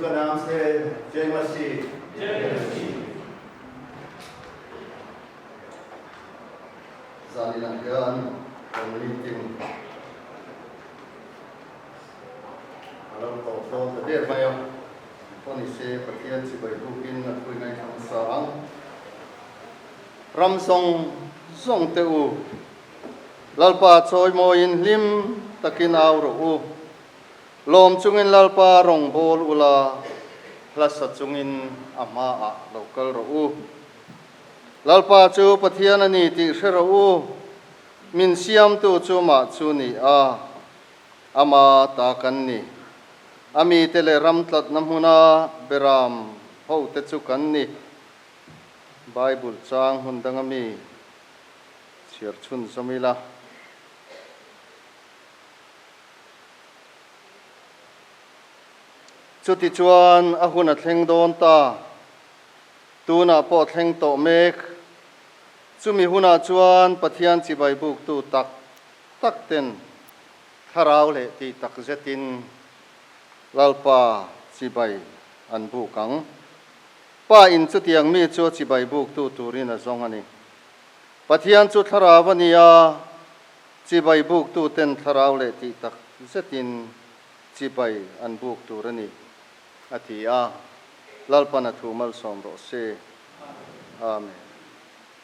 यीशु का नाम से जय मसीह। जानी लंगन मीटिंग अलग तो देर में यो तो निसे पतियान सिबाई बुकिन कोई नहीं हम सांग रमसोंग song तेउ lalpa choi mo in lim takin aw ro lom chungin lalpa rong bol ula plus chungin ama a local ro lalpa chu pathian ani ti hre ro min siam tu chu ma chu ni a ama ta kan ni ami tele ram tlat namhuna beram ho te chu kan ni bible chang hundang ami chiar chun samila chuti chuan a huna thleng don ta tuna po thleng to mek chumi huna chuan pathian chi bai buk tu tak tak ten tharau le ti tak zetin lalpa chi bai an bu kang pa in chutiang mi chu chi bai buk tu turin a zong ani pathian chu tharawania chi bai buk tu ten tharau le ti tak zetin chi bai an buk turani atia lalpana thumal somro se amen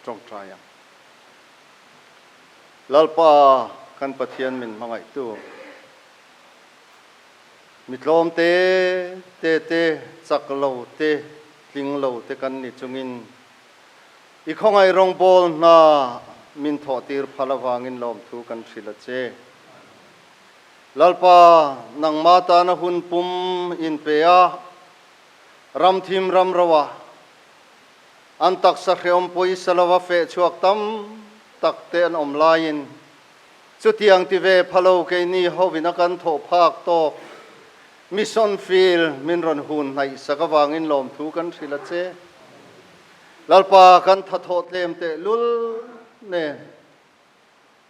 trong traya lalpa kan pathian min mangai tu mitlom te chaklo te tlinglo te kan ni chungin i khongai rong bol na min thotir phalawangin lom thu kan thila che lalpa nang mata na hun pum in pea ram thim ram rawa antak sa kheom poi salawa fe chuak tam takte an om lain chutiang ti ve phalo ke ni hovina kan tho phak to mission feel min ron hun nai sakawangin lom thu kan thila che lalpa kan thatho tlem te lul ne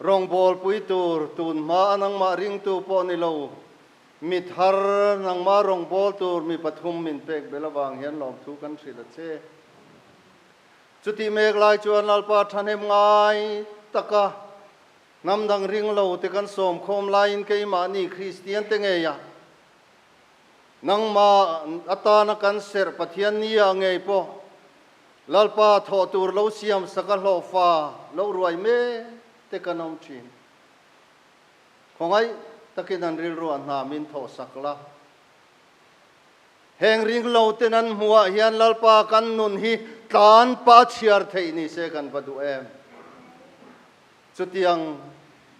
rong bol pui tur tun ma anang ma ring tu po ni lo mit har nang ma rong bol tur mi pathum min pek belawang hian lom thu kan thila che chuti mek lai chuan lalpa thanem ngai taka namdang ring lo te kan som khom lain ke ma ni christian te nge ya nang ma atana kan ser pathian ni ya ngei po lalpa tho tur lo siam sakal lo fa lo ruai me te kanom chin khongai takin an ril ruan na min tho sakla heng ring lo tenan huwa hian lalpa kan nun hi tlan pa chiar thei ni se kan badu em chutiang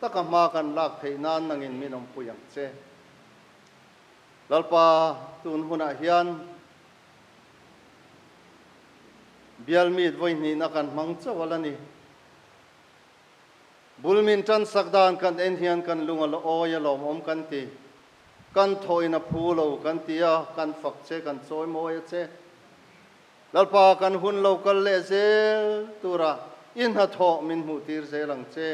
takama kan lak thei nan nangin minom puyang che lalpa tun huna hian bialmit voi ni na kan mang chawalani bulmin chan sakdan kan en hian kan lunga lo oya lom om kan ti kan thoina phulo kan tia kan fak che kan choi moya che lalpa kan hun lo kal le zel tura in ha tho min mu tir zelang che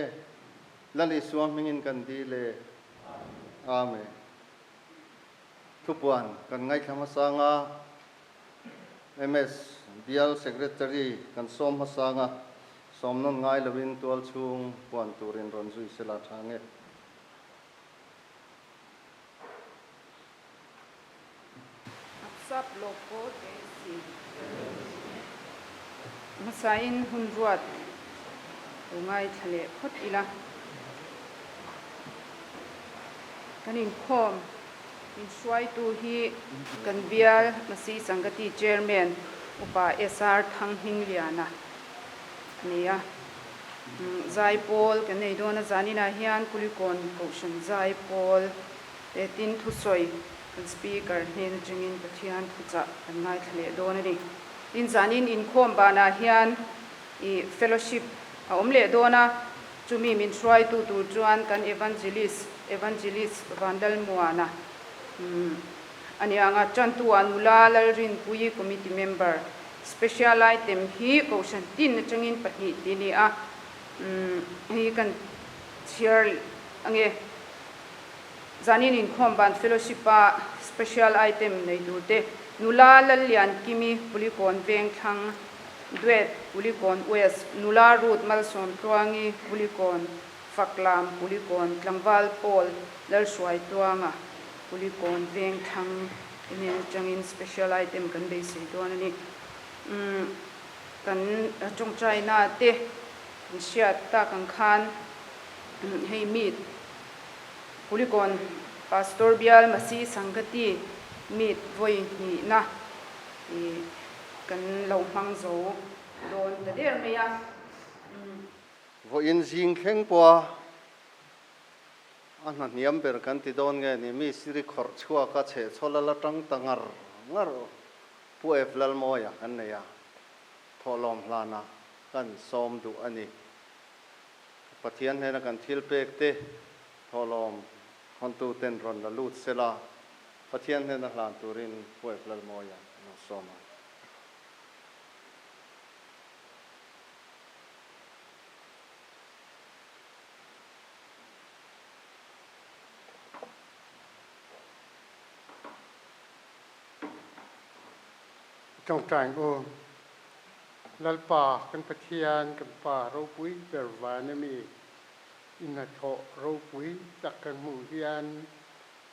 lali suam mingin kan di le amen thupuan kan ngai thama sanga ms dial secretary kan som ha sanga somnon ngai lovin tual chung puan turin ronzui sela thange sap loko desi masain hunruat ngai thale khot ila kanin khom in swai tu hi kan bial masi sangati chairman upa sr thang hing liana nia zai pol kan nei dona zanina hian kulikon koshon zai pol te tin thu soi kan speaker nen jingin pathian thucha kan ngai thle dona ni in zanin in khom bana hian I fellowship a omle dona chumi min try tu chuan kan evangelist vandal muana ani anga chantu anula lalrin pui committee member special item hi kosan tin changin pahi tini a hi kan share ange zanin in khom ban fellowship a special item nei durte nula lalian kimi pulikon veng thang duet pulikon west nula root malson tuangi pulikon faklam pulikon tlangwal pol lal suai tuanga pulikon veng thang inen changin special item kan be se don ani kan chung china te siat ta kan khan hei mit pulikon pastor bial masi sangati mit voi ni na kan lo mang zo don da der me ya vo in jing kheng po an niam ber kan ti don nge ni mi siri khor chua ka che chola la tang tangar ngar pu e flal mo ya kan ne ya tholom hlana kan som du ani pathian he na kan thil pek te tholom hon tu ten ron la lut sela pathian he na hlan turin pu e flal mo ya no soma trong tràng ô lal pa kan pathian kan pa ro pui berwana mi ina tho ro pui tak kan mu hian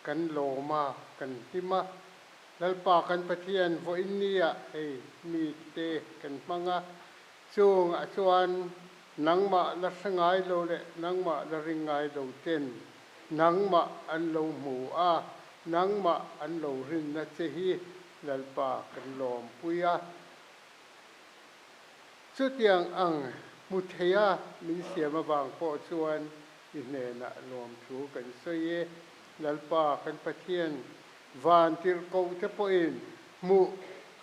kan loma kan tima lal pa kan pathian vo innia ei mi te kan manga chung a chuan nangma la sangai lo le nangma la ringai lo ten nangma an lo mu a nangma an lo rin na che hi lal pa kan lom puya chu tiang ang muthaya min siama bang po chuan ine na lom thu kan soye lal pa kan pathian van tir ko te po in mu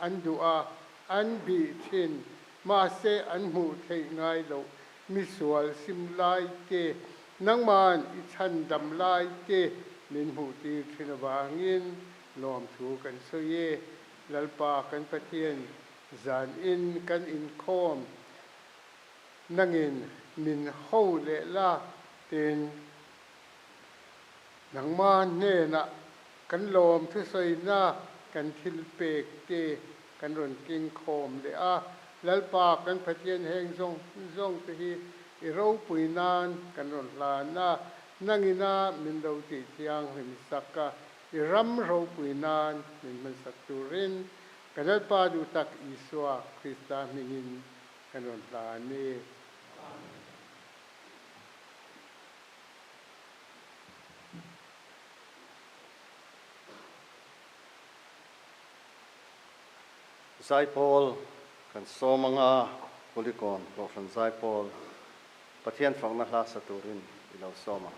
an dua an bi thin ma se an mu thei ngai lo mi sual sim lai te nangman I chan dam lai te min mu ti thin wangin lom thu kan soye lal pa kan pathian zan in kan in khom nangin min ho le la ten nangman ne na kan lom thu soi na kan thil pek te kan ron king khom le a lal pa kan pathian heng zong te hi I ro pui nan kan ron la na nangina min lo ti tiang him sakka I ram ro pui nan min man sak turin kanal pa du tak iswa Krista mingin kan ron la ni Zai Paul kan somanga pulikon profan Zai Paul pathian phang na hla saturin ilo soma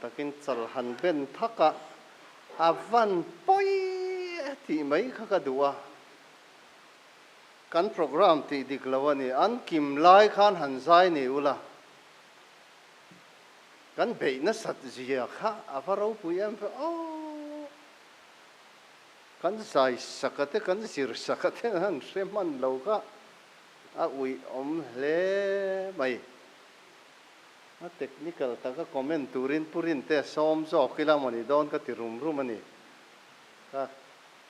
takin chal han ben thaka avan poi ti mai kha ka duwa kan program ti diklawani an kim lai khan han sai ni ula kan be na sat zia kha avaro puyam pe o kan sai sakate kan sir sakate han seman lo ka a ui om hle mai a technical ta ka comment turin purin te som zo kila mani don ka ti rum rum ani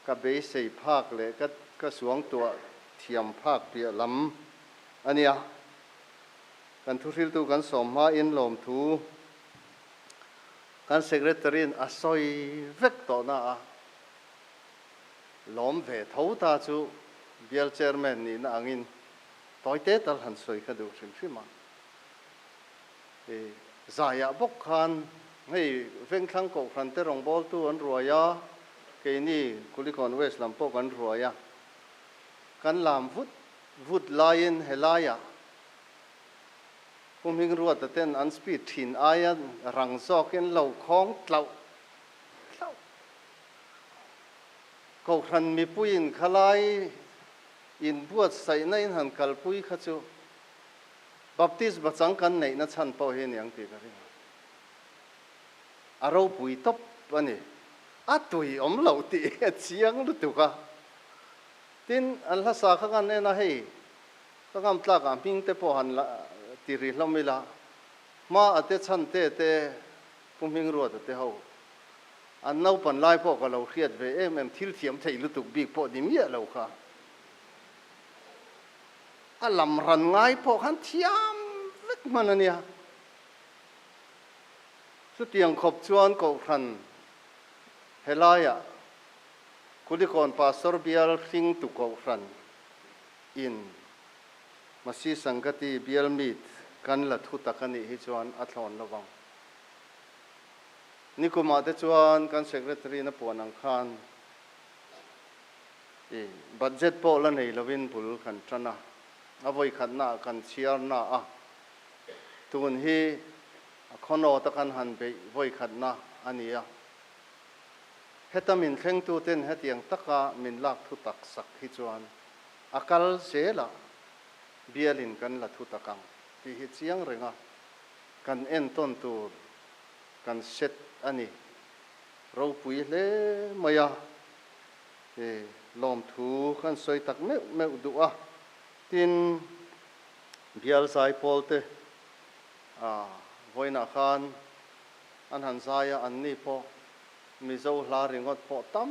ka be sei phak le ka suang tua thiam phak pia lam ania kan thu ril tu kan som ma in lom thu kan secretary a soi vek to na a lom ve thau ta chu bial chairman ni na angin toy te tal han soi ka du sim sima zaya bok khan hei veng thang ko khan te rong bol tu an ruaya ke ni kulikon west lampo kan ruaya kan lam vut lion helaya kum hing ruat ten an speed thin aya rang zok en lo khong tlau ko khan mi puin khalai in buat sai na in han kal pui kha chu baptist bachang kan nei na chan po he niang ti ka ri aro pui top ani a tui om lo ti chiang lu tu ka tin an la sa kha kan na hei ka gam tla ka ping te po han la ti ri hlomila ma ate chan te pum hing ro te ho an nau pan lai po ka lo khiat ve em thil thiam thei lu tu bik po dim ya lo kha a lam ran ngai po khan thiam vek man ania su tiang khop chuan ko khan helaya kulikon pastor bial sing tu ko khan in masi sangati bial mit kan la thu takani hi chuan a thlon lawang nikuma te chuan kan secretary na puanang khan budget po la nei lovin bul kan trana avoi khatna kan chiar na a tun hi khono ta kan han be voi khatna ania hetamin thleng tu ten hetiang taka min lak thu tak sak hi chuan akal sela bialin kan la thu takang ti hi chiang renga kan en ton tur kan set ani ro pui le maya lom thu kan soi tak me du a tin bial sai polte voina khan an han zaya an ni po mi zo hla ringot po tam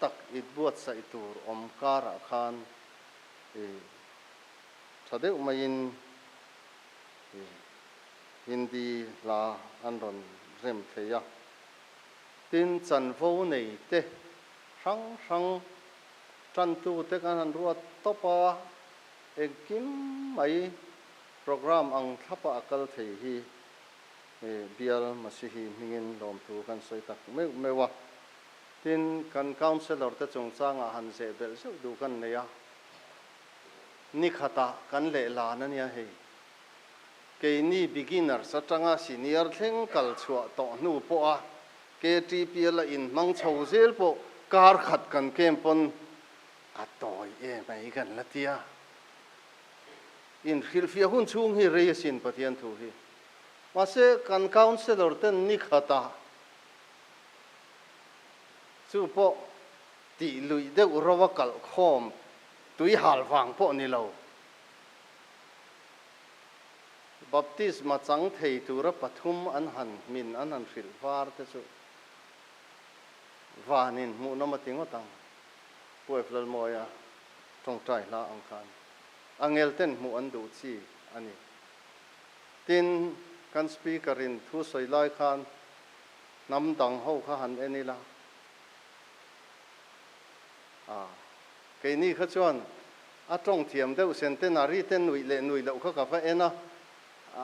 tak it buat sai tur om kara khan thade umain hindi la an ron rem theya tin chan vo nei te sang chan tu te kan an ruat topa kim mai program ang thapa akal thei hi bial masihi mingin lom tu kan soi tak mewa tin kan counselor te chung changa han se bel su du kan neya ni khata kan le la na nia hei ke ni beginner satanga senior thleng kal chua to nu po a ke tpl in mang chho zel po kar khat kan kem pon atoi mai kan latia in hilfia hun chung hi resin pathian thu hi mase kan counselor ten ni khata chu po ti lui de urawa kal khom tui hal wang po ni lo baptist ma chang thei tura pathum an han min an han fil var te chu vanin mu na ma tingo tang poi flal moya tong trai la ang khan angel ten mu an du chi ani tin kan speaker in thu soi lai khan nam dang ho kha han enila ke ni kha chuan a tong thiam deuh centenary ten nui lo kha ka fa ena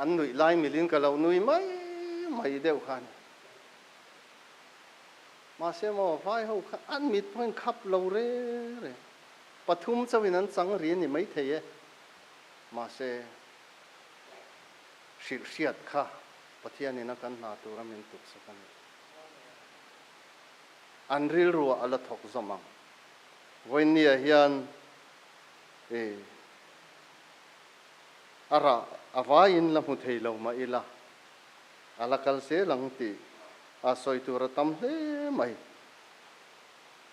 an nui lai milin ka lo nui mai deuh khan ma se mo vai ho kha an mit point khap lo re pathum chawin an chang ri ni mai thei e ma se shir siat kha pathian ina kan na tu ramin tuk sakan anril ruwa ala thok zamang voinia hian ara avain la mu thei lo ma ila ala kal se lang ti a soi tu ra tam hle mai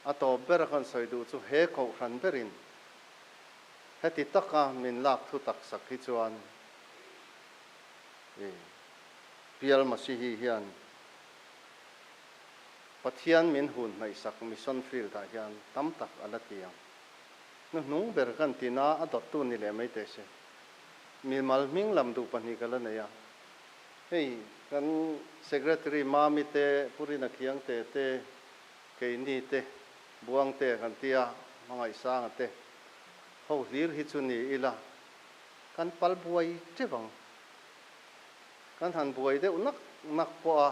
a to ber kan soi du chu he ko ran berin heti taka min lak thu tak sak hi chuan pial masihi hian pathian min hun mai sak mission field da hian tam tak ala tiang nu nung ber kan tina a dot tu ni le mai te se mi mal ming lam du pani kala na ya hei kan secretary ma mi te purina khiang te ke ni te buang te kan tia mangai sang te ho hlir hi chu ni ila kan pal buai chewang kan han buai de unak nak po a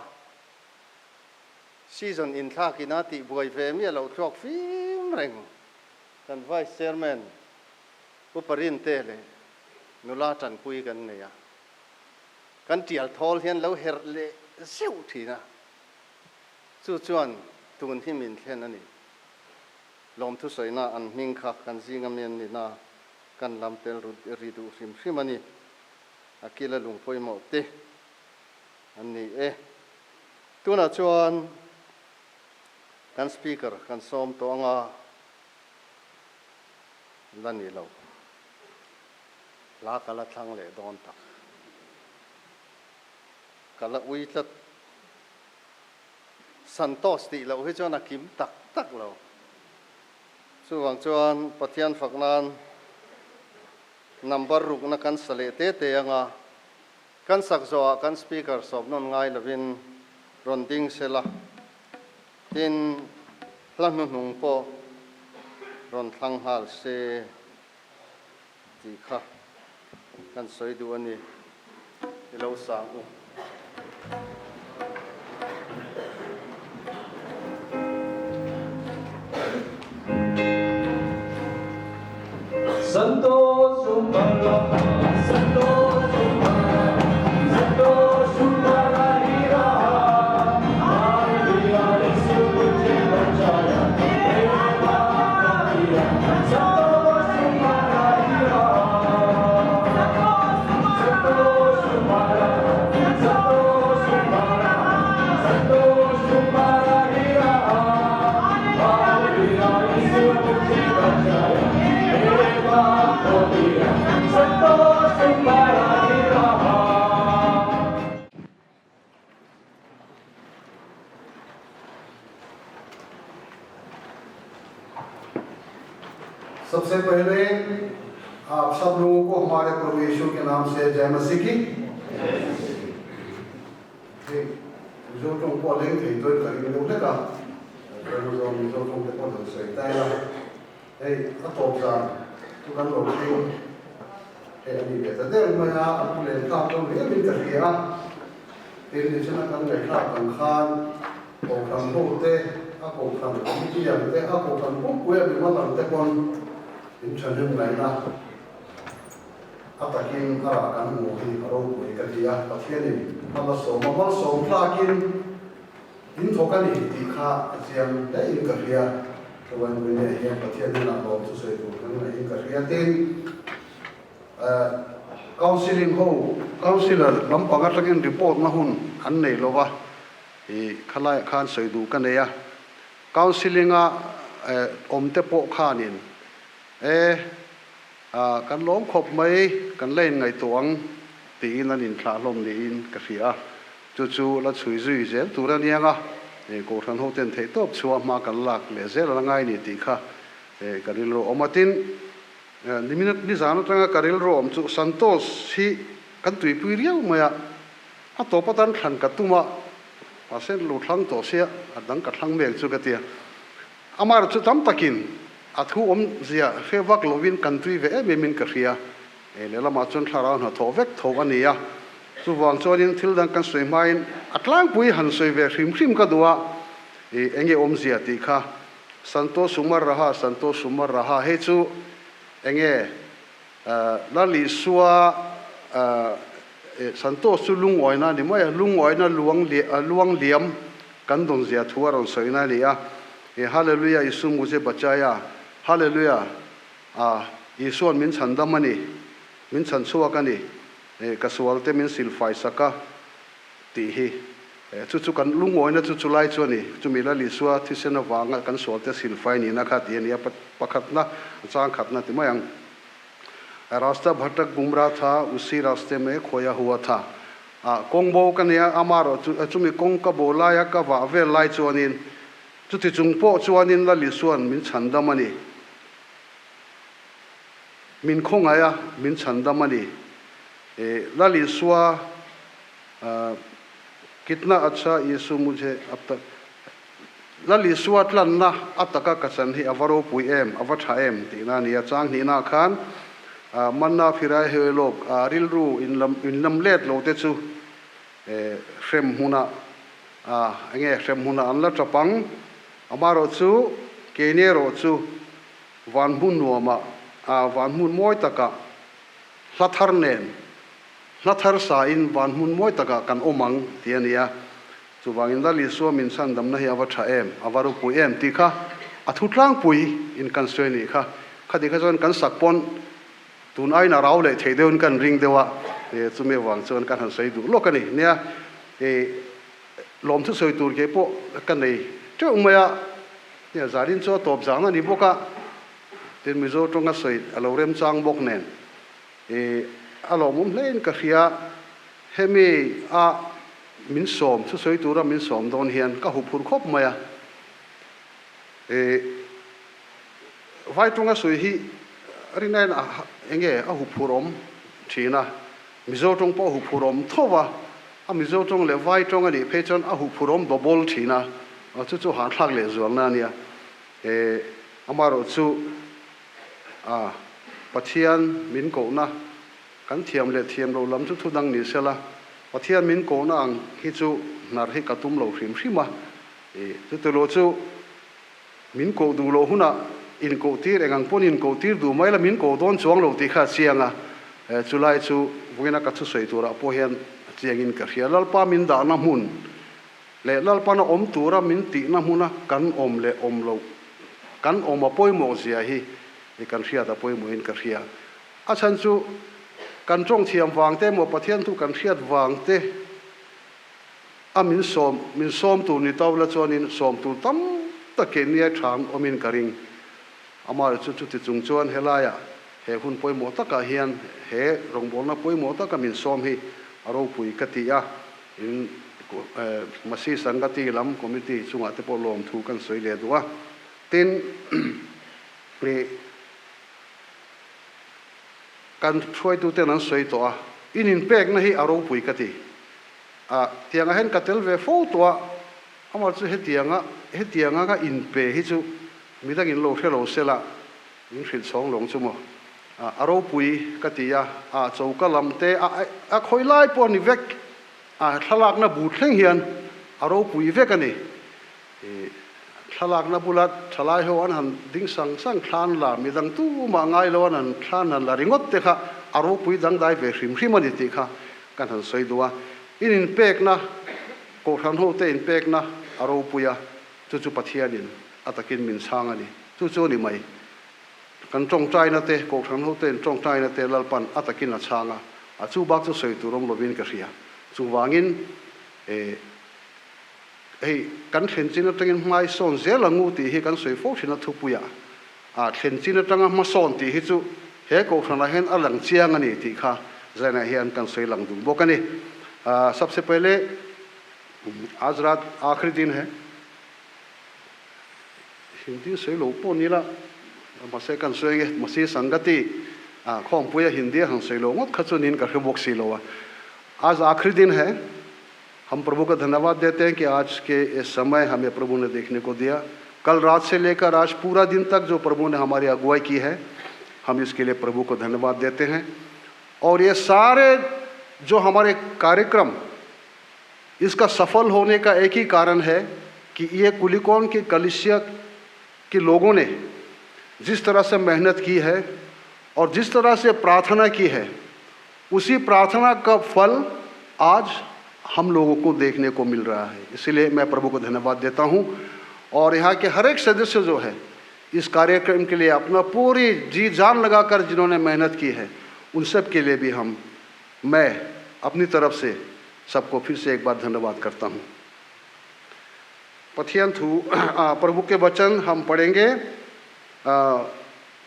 season in thla kina ti buai ve mi lo thok fim reng kan vice chairman uparin te le nula tan pui kan ne ya kan tial thol hian lo her le seu thina chu chuan tun hi min thlen ani lom thu soina an hing kha kan zingam nen ni na kan lam tel ri du sim simani akila lung poi mo te ani tuna chuan kan speaker kan som to anga lani lo la kala thang le don tak kala ui tlat santos ti lo hi chuan a kim tak tak lo chuwang chuan pathian faknan number ruk na kan sale te anga kan sak zo kan speaker sob non ngai lovin ronding sela tin hlan nung po ron thang hal se ti kha kan soi du ani lo sa u Santo Sumara, Santo Sumara, Santo Sumara Hira, Maria Suje Bachaya, Eva Maria, Santo Sumara Hira, Santo Sumara, Santo Sumara, Santo Sumara Hira, Maria Suje Bachaya. सबसे पहले आप सब लोगों को हमारे प्रभु यीशु के नाम से जय मसीह की जो तुमको लेंगे थे तो करेंगे लोग का जो तुमको तो दो से ताया hey atop sa tu kan lo thing ani be ta der ma ya apu le ta to le min ka ria tin ni chana kan le kha kan khan ko kan bo te a ko kan ni ti ya te a ko kan bo ku ya bi ma tan te kon in chan him lai na atakin ara kan mo hi aro ku ka dia pa thian ni ma so thla kin in thokan ni ti kha chiam le in ka ria kawan wene yang pathian na lo tu sei tu kan na in ka ria tin counselor lam pangat lakin report na hun an nei lova e khalai khan sei du kan ne ya counseling a omte po khanin kan lom khop mai kan len ngai tuang ti nan in thla lom ni in ka ria chu la chui zui zel tu ra nianga ko than ho ten thei top chuwa ma kan lak le zel la ngai ni ti kha karil ro omatin ni minute ni zana tanga karil ro om chu santos hi kan tui pui riau maya a to patan than ka tuma pasen lu thlang to sia adang ka thlang mek chu ka tia amar chu tam takin athu om zia fewak lovin country ve me min ka ria le lama chon thlara na tho vek tho ania chu wang chonin thil dang kan soi main atlang pui han soi ve hrim ka duwa enge om zia ti kha santo sumar raha he chu enge la li suwa santos chu lung oina ni mai lung oina luang liam kan don zia thuar on soina ni a hallelujah isu mu je bachaya hallelujah isuan min chandamani min chan chuakani kasualte min silfai saka ti hi chu kan lung oina chu chulai chu ni chumila li suwa thisena wanga kan solte silfai ni na khat ye ni pakhatna chang khatna ti mayang रास्ता भटक गुमराह था उसी रास्ते में खोया हुआ था कोंगबो कनिया अमारो चुमी कोंग का बोला या का वावे लाई चुआनिन चुति चुंगपो चुआनिन ला लिसुआन मिन छंदमनी मिन खोंगाया मिन छंदमनी ला लिसुआ कितना अच्छा यीशु मुझे अब तक ला लिसुआ तलन्ना अतका कसन ही अवरो पुएम अवठाएम तीना निया चांग नीना खान मन्ना फिराय हे लोग रिलरू इन लमलेट लोते चु फ्रेम हुना अंगे फ्रेम हुना अनला टपंग अमारो चु केनेरो चु वानहुन नोमा वानहुन मोय तका लथरनेन लथर सा इन वानहुन मोय तका कन ओमंग तियानिया चु वांगिन दा लिसो मिनसान दमना hi awatha em awaru pu em tikha athutlang pui in constraint kha khadi khajon kan sakpon tun ai na raw le theideun kan ring dewa chume wang chon kan han sei du lokani nia lom thu soi tur ke po kan nei chu maya nia zarin cho top jang ani boka tin mizo tonga soi alorem chang bok nen alomum len ka khia hemi a min som thu soi tura min som don hian ka hu phur khop maya vai tonga soi hi rinain enge a hu phurom thina mizo tong po hu phurom thowa a mizo tong le vai tong ani phechon a hu phurom dobol thina chu chu han thak le zuang na nia amaro chu pathian min ko na kan thiam le thiam lo lam chu thu dang ni sela pathian min ko na ang hi chu nar hi katum lo hrim hrima chu te lo chu min ko du lo huna in ko tir engang pon in ko tir du mai la min ko don chuang lo ti kha chianga chulai chu wina ka chu soi tura po hian chiang in ka hialal pa min da na mun le lal pa na om tura min ti na huna kan om le om lo kan om a poi mo zia hi kan hria da poi mo in ka hria a chan chu kan tong thiam wang te mo pathian tu kan hriat wang te a min som tu ni tawla chonin som tu tam taken nia thang omin karing amar chu chu ti chung chuan helaya he hun poi mo taka hian he rongbol na poi mo taka min som hi aro pui katia in masi sangati lam committee chunga te polom thu kan soi le duwa tin pre kan throi tu te nan soi to in pek na hi aro pui kati tianga hen katel ve fo to amar chu he tianga ga in pe hi chu midang in lo thelo sela in khil song long chumo aro pui katia chauka lamte a khoilai pon ni vek thalak na bu thleng hian aro pui vek ani thalak na bulat thalai ho an han ding sang thlan la midang tu ma ngai lo an thlan an la ringot te kha aro pui dang dai ve hrim hrim ani ti kha kan han soi duwa in pek na ko than ho te in pek na aro puya chu pathianin atakin min sangani chu ni mai kan tong trai na te ko than ho ten tong trai na te lalpan atakin na changa chu bak chu soi turom lovin ka ria chu wangin kan thlen chin atangin mai son zelangu ti hi kan soi fo thina thupuya thlen chin atanga ma son ti hi chu he ko thana hen alang chiang ani ti kha zana hian kan soi lang dung bokani सबसे पहले आज रात आखिरी दिन है हिंदी से लोगों नीला मसे कन सोएंगे मसी संगति खोम पुया हिंदी हम से लोगों खचो नीन करके बोक्सी लोवा आज आखिरी दिन है हम प्रभु का धन्यवाद देते हैं कि आज के इस समय हमें प्रभु ने देखने को दिया कल रात से लेकर आज पूरा दिन तक जो प्रभु ने हमारी अगुवाई की है हम इसके लिए प्रभु को धन्यवाद देते हैं और ये सारे जो हमारे कार्यक्रम इसका सफल होने का एक ही कारण है कि ये कुलिकोन की कलीसिया के लोगों ने जिस तरह से मेहनत की है और जिस तरह से प्रार्थना की है उसी प्रार्थना का फल आज हम लोगों को देखने को मिल रहा है। इसलिए मैं प्रभु को धन्यवाद देता हूँ। और यहाँ के हर एक सदस्य जो है इस कार्यक्रम के लिए अपना पूरी जी जान लगाकर जिन्होंने मेहनत की है, उन सब के लिए भी मैं अपनी तरफ से सबको फिर से एक बार धन्यवाद करता हूँ। पथियंथु प्रभु के वचन हम पढ़ेंगे,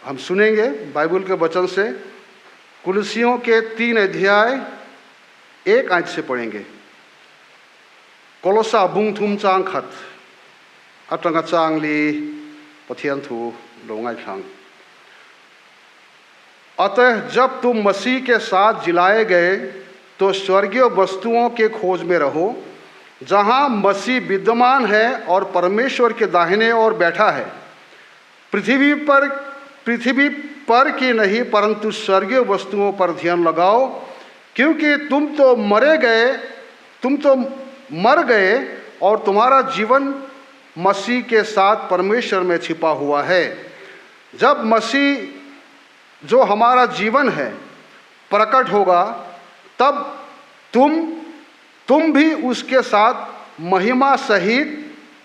हम सुनेंगे बाइबल के वचन से। कुलसियों के 3 अध्याय 1 आयत से पढ़ेंगे। कोलोसा बुंग थुम चांग खत अटंगा चांगली पथियंथु लोंगाई खांग। अतः जब तुम मसीह के साथ जिलाए गए तो स्वर्गीय वस्तुओं के खोज में रहो, जहां मसीह विद्यमान है और परमेश्वर के दाहिने ओर बैठा है। पृथ्वी पर की नहीं परंतु स्वर्गीय वस्तुओं पर ध्यान लगाओ, क्योंकि तुम तो मर गए और तुम्हारा जीवन मसीह के साथ परमेश्वर में छिपा हुआ है। जब मसीह जो हमारा जीवन है प्रकट होगा, तब तुम भी उसके साथ महिमा सहित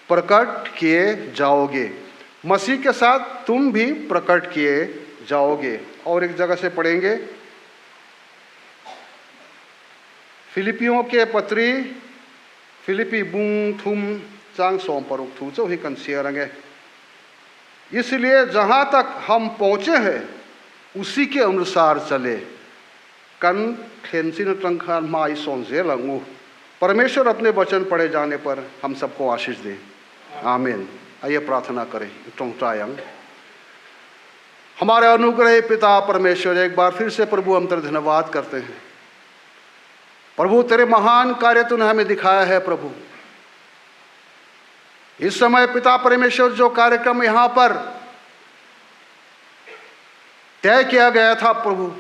प्रकट किए जाओगे। मसीह के साथ तुम भी प्रकट किए जाओगे। और एक जगह से पढ़ेंगे, फिलिपियों के पत्री फिलिपी बुंग थुम चांग सोम परुक थू चो ही कंसियरेंगे। इसलिए जहाँ तक हम पहुँचे हैं उसी के अनुसार चले। कन खेनसिन ट्रंखान माई सोंजे लंगू। परमेश्वर अपने वचन पढ़े जाने पर हम सबको आशीष दे। आमीन। आइए प्रार्थना करें। टोंगटायंग हमारे अनुग्रह पिता परमेश्वर, एक बार फिर से प्रभु हम तेरे धन्यवाद करते हैं। प्रभु तेरे महान कार्य तूने हमें दिखाया है। प्रभु इस समय पिता परमेश्वर जो कार्यक्रम यहाँ पर तय किया गया था, प्रभु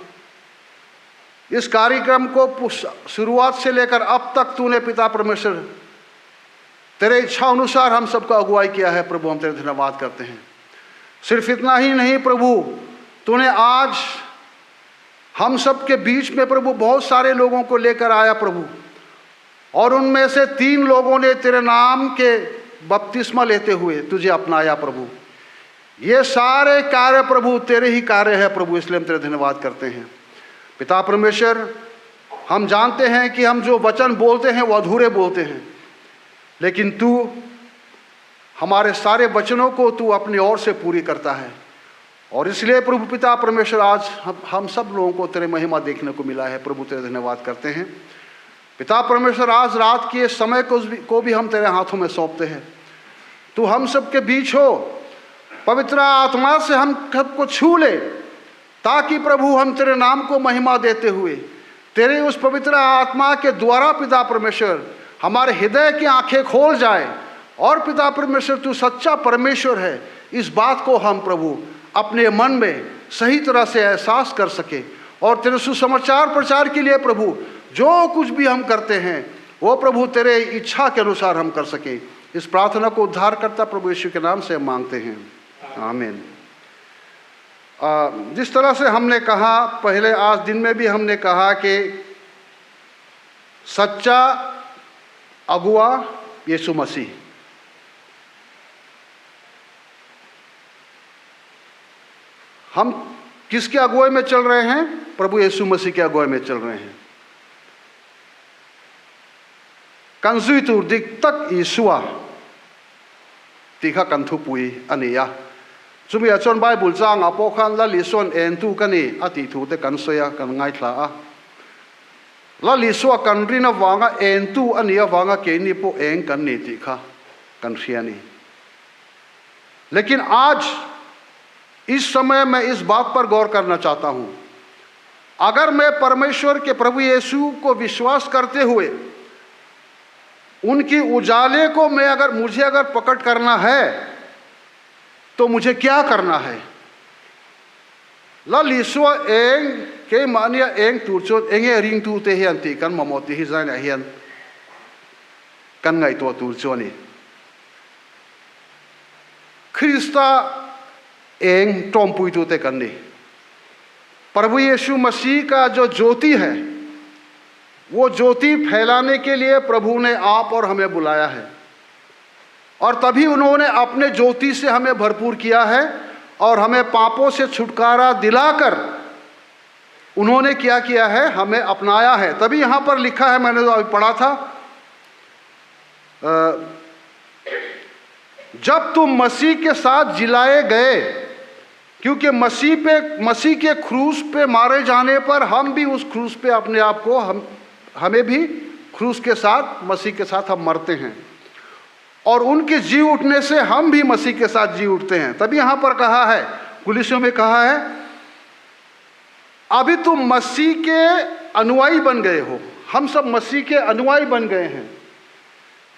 इस कार्यक्रम को शुरुआत से लेकर अब तक तूने पिता परमेश्वर तेरे इच्छा अनुसार हम सबका अगुवाई किया है। प्रभु हम तेरे धन्यवाद करते हैं। सिर्फ इतना ही नहीं प्रभु, तूने आज हम सब के बीच में प्रभु बहुत सारे लोगों को लेकर आया प्रभु, और उनमें से 3 लोगों ने तेरे नाम के बपतिस्मा लेते हुए तुझे अपनाया। प्रभु ये सारे कार्य प्रभु तेरे ही कार्य है प्रभु, इसलिए हम तेरे धन्यवाद करते हैं। पिता परमेश्वर, हम जानते हैं कि हम जो वचन बोलते हैं वो अधूरे बोलते हैं, लेकिन तू हमारे सारे वचनों को तू अपनी ओर से पूरी करता है। और इसलिए प्रभु पिता परमेश्वर, आज हम सब लोगों को तेरे महिमा देखने को मिला है। प्रभु तेरे धन्यवाद करते हैं। पिता परमेश्वर, आज रात के समय को भी हम तेरे हाथों में सौंपते हैं। तू हम सब के बीच हो, पवित्र आत्मा से हम सबको छू ले, ताकि प्रभु हम तेरे नाम को महिमा देते हुए तेरे उस पवित्र आत्मा के द्वारा पिता परमेश्वर हमारे हृदय की आंखें खोल जाए, और पिता परमेश्वर तू सच्चा परमेश्वर है, इस बात को हम प्रभु अपने मन में सही तरह से एहसास कर सके। और तेरे सुसमाचार प्रचार के लिए प्रभु जो कुछ भी हम करते हैं वो प्रभु तेरे इच्छा के अनुसार हम कर सके। इस प्रार्थना को उद्धारकर्ता प्रभु यीशु के नाम से मांगते हैं। आमीन। जिस तरह से हमने कहा पहले, आज दिन में भी हमने कहा कि सच्चा अगुआ यीशु मसीह। हम किसके अगुवाई में चल रहे हैं? प्रभु यीशु मसीह के अगुवाई में चल रहे हैं। कंजुई तू दिक तक ईसुआ तीखा कंथुपुई अनिया चुमी अचोन बाइबल चांग अपोखान ला लिसोन एंतु कनी अति थुते कंसोया कंगाई थला ला लिसुआ कंड्रीना वांगा एंतु अनिया वांगा केनी पो एंग कन्नी तीखा कंसियानी। लेकिन आज इस समय मैं इस बात पर गौर करना चाहता हूं, अगर मैं परमेश्वर के प्रभु यीशु को विश्वास करते हुए उनकी उजाले को मुझे अगर प्रकट करना है तो मुझे क्या करना है? ला लिसुआ एंग के मानिया एंग तुरचो एंगे रिंग तू ते हियन ती कन ममोती ही जान हियन कन ngai तो तुरचो नि ख्रिस्ता एंग टोम पुई तू ते कन नि प्रभु यीशु मसीह का जो ज्योति है, वो ज्योति फैलाने के लिए प्रभु ने आप और हमें बुलाया है, और तभी उन्होंने अपने ज्योति से हमें भरपूर किया है और हमें पापों से छुटकारा दिलाकर उन्होंने क्या किया है, हमें अपनाया है। तभी यहाँ पर लिखा है, मैंने तो अभी पढ़ा था, जब तुम मसीह के साथ जिलाए गए, क्योंकि मसीह के क्रूस पे मारे जाने पर हम भी उस क्रूस पे अपने आप को हमें भी क्रूस के साथ, मसीह के साथ हम मरते हैं, और उनके जी उठने से हम भी मसीह के साथ जी उठते हैं। तभी यहाँ पर कहा है, कुलिसियों में कहा है, अभी तुम मसीह के अनुयायी बन गए हो। हम सब मसीह के अनुयायी बन गए हैं।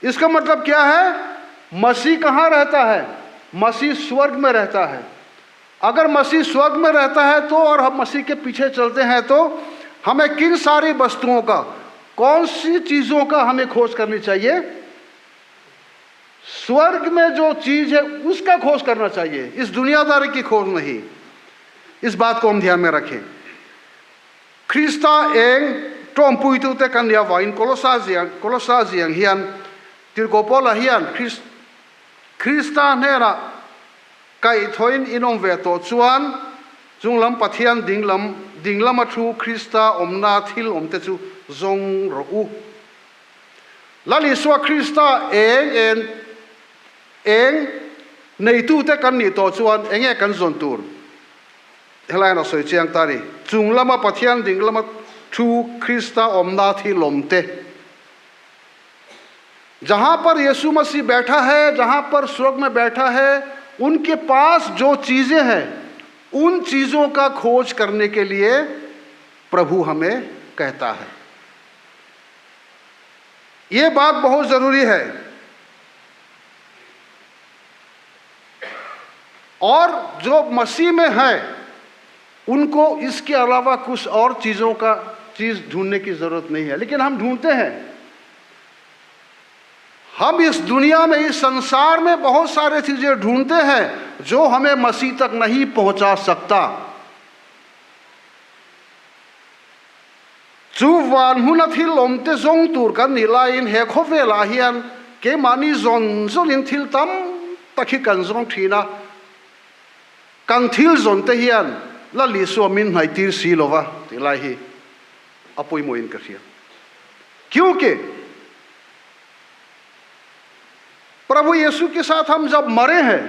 इसका मतलब क्या है? मसीह कहाँ रहता है? मसीह स्वर्ग में रहता है। अगर मसीह स्वर्ग में रहता है तो, और हम मसीह के पीछे चलते हैं तो हमें किन सारी वस्तुओं का, कौन सी चीज़ों का हमें खोज करनी चाहिए? स्वर्ग में जो चीज़ है उसका खोज करना चाहिए, इस दुनियादारी की खोज नहीं। इस बात को हम ध्यान में रखें। Krista eng trom pui tu te kan lia vain Kolosasiang hian tirkopola hian Krista nera kai thoin inom ve to chuan junglam pathian dinglam athu Krista omna thil omte chu zong ro u lali swa Krista eng nei tu te kan ni to chuan enge kan zon tur helai na soi chiang tari junglama pathian dinglama thu Krista omna thi lomte। जहां पर यीशु मसीह बैठा है, जहां पर स्वर्ग में बैठा है, उनके पास जो चीजें हैं उन चीजों का खोज करने के लिए प्रभु हमें कहता है। यह बात बहुत जरूरी है। और जो मसीह में है उनको इसके अलावा कुछ और चीज ढूंढने की जरूरत नहीं है, लेकिन हम ढूंढते हैं। हम इस दुनिया में, इस संसार में बहुत सारे चीजें ढूंढते हैं जो हमें मसीह तक नहीं पहुंचा सकता। चुवान हुनथिल ओमते जोंग तुर का नीलाइन है खोवेला हियन के मानी जोन जोलिन थिल तम तखी कंजों ठीना कंथिल जोनते हियन ला लिसो मिन हाई तीर सीलोवा तिलाई अपोई मोइन करिया। क्योंकि प्रभु यीशु के साथ हम जब मरे हैं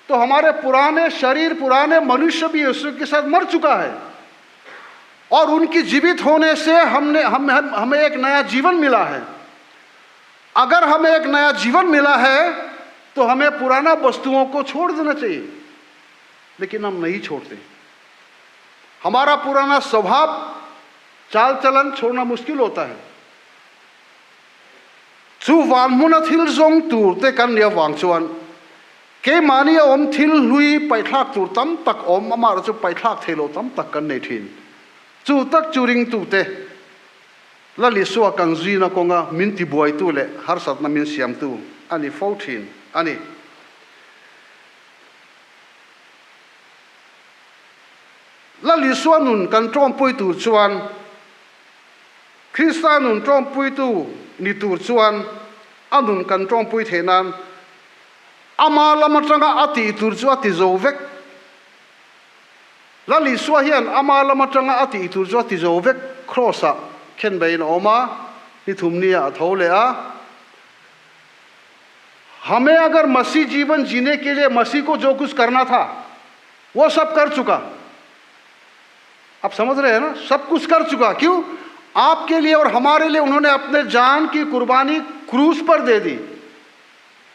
तो हमारे पुराने शरीर, पुराने मनुष्य भी यीशु के साथ मर चुका है, और उनकी जीवित होने से हमें एक नया जीवन मिला है। अगर हमें एक नया जीवन मिला है तो हमें पुराना वस्तुओं को छोड़ देना चाहिए, लेकिन हम नहीं छोड़ते। हमारा पुराना स्वभाव, चाल चलन छोड़ना मुश्किल होता है। चु वानमुना थिल जोंग तुर ते kan lia wang chuan ke mani om thil hlui paithak tur tam tak om amar chu paithak thelo tam tak kan nei thin chu tak churing tu te la li suwa kan zina konga min ti buai tu le har sat na min siam tu ani fo thin ani la li suwa nun kan trom pui tu chuan Krista nun trom pui tu ni tur chuan anun kan trom pui thenan ama lama tanga ati tur chu ati zovek lali suwa hian ama lama tanga ati tur chu ati zovek crossa khen bein oma ni thumnia thole a। हमें अगर मसीह जीवन जीने के लिए मसीह को जो कुछ करना था वो सब कर चुका। आप समझ रहे हैं ना? सब कुछ कर चुका। क्यों? आपके लिए और हमारे लिए उन्होंने अपने जान की कुर्बानी क्रूस पर दे दी,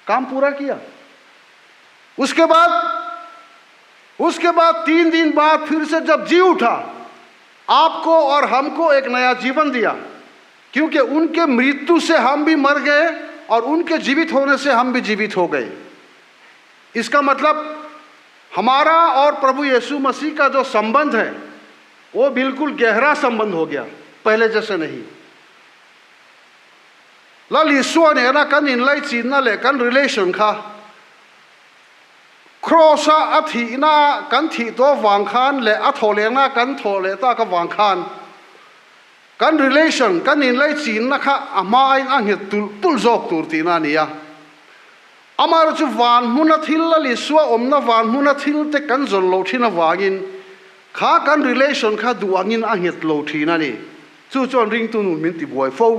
काम पूरा किया। उसके बाद 3 दिन बाद फिर से जब जी उठा, आपको और हमको एक नया जीवन दिया, क्योंकि उनके मृत्यु से हम भी मर गए और उनके जीवित होने से हम भी जीवित हो गए। इसका मतलब हमारा और प्रभु यीशु मसीह का जो संबंध है वो बिल्कुल गहरा संबंध हो गया, पहले जैसे नहीं। ला लिसुआ ने ना कन इन लाई चीन ना ले कन रिलेशन खा crossa athi na kan thi to wang khan le a thole na kan thole ta ka wang khan kan relation kan in lai chin na kha ama ai ang he tul jok tur ti na nia amar chu van huna thil la li suwa omna van huna thil te kan zon lo thina wangin kha kan relation kha duangin ang het lo thina ni chu chon ring tu nu min ti boy fo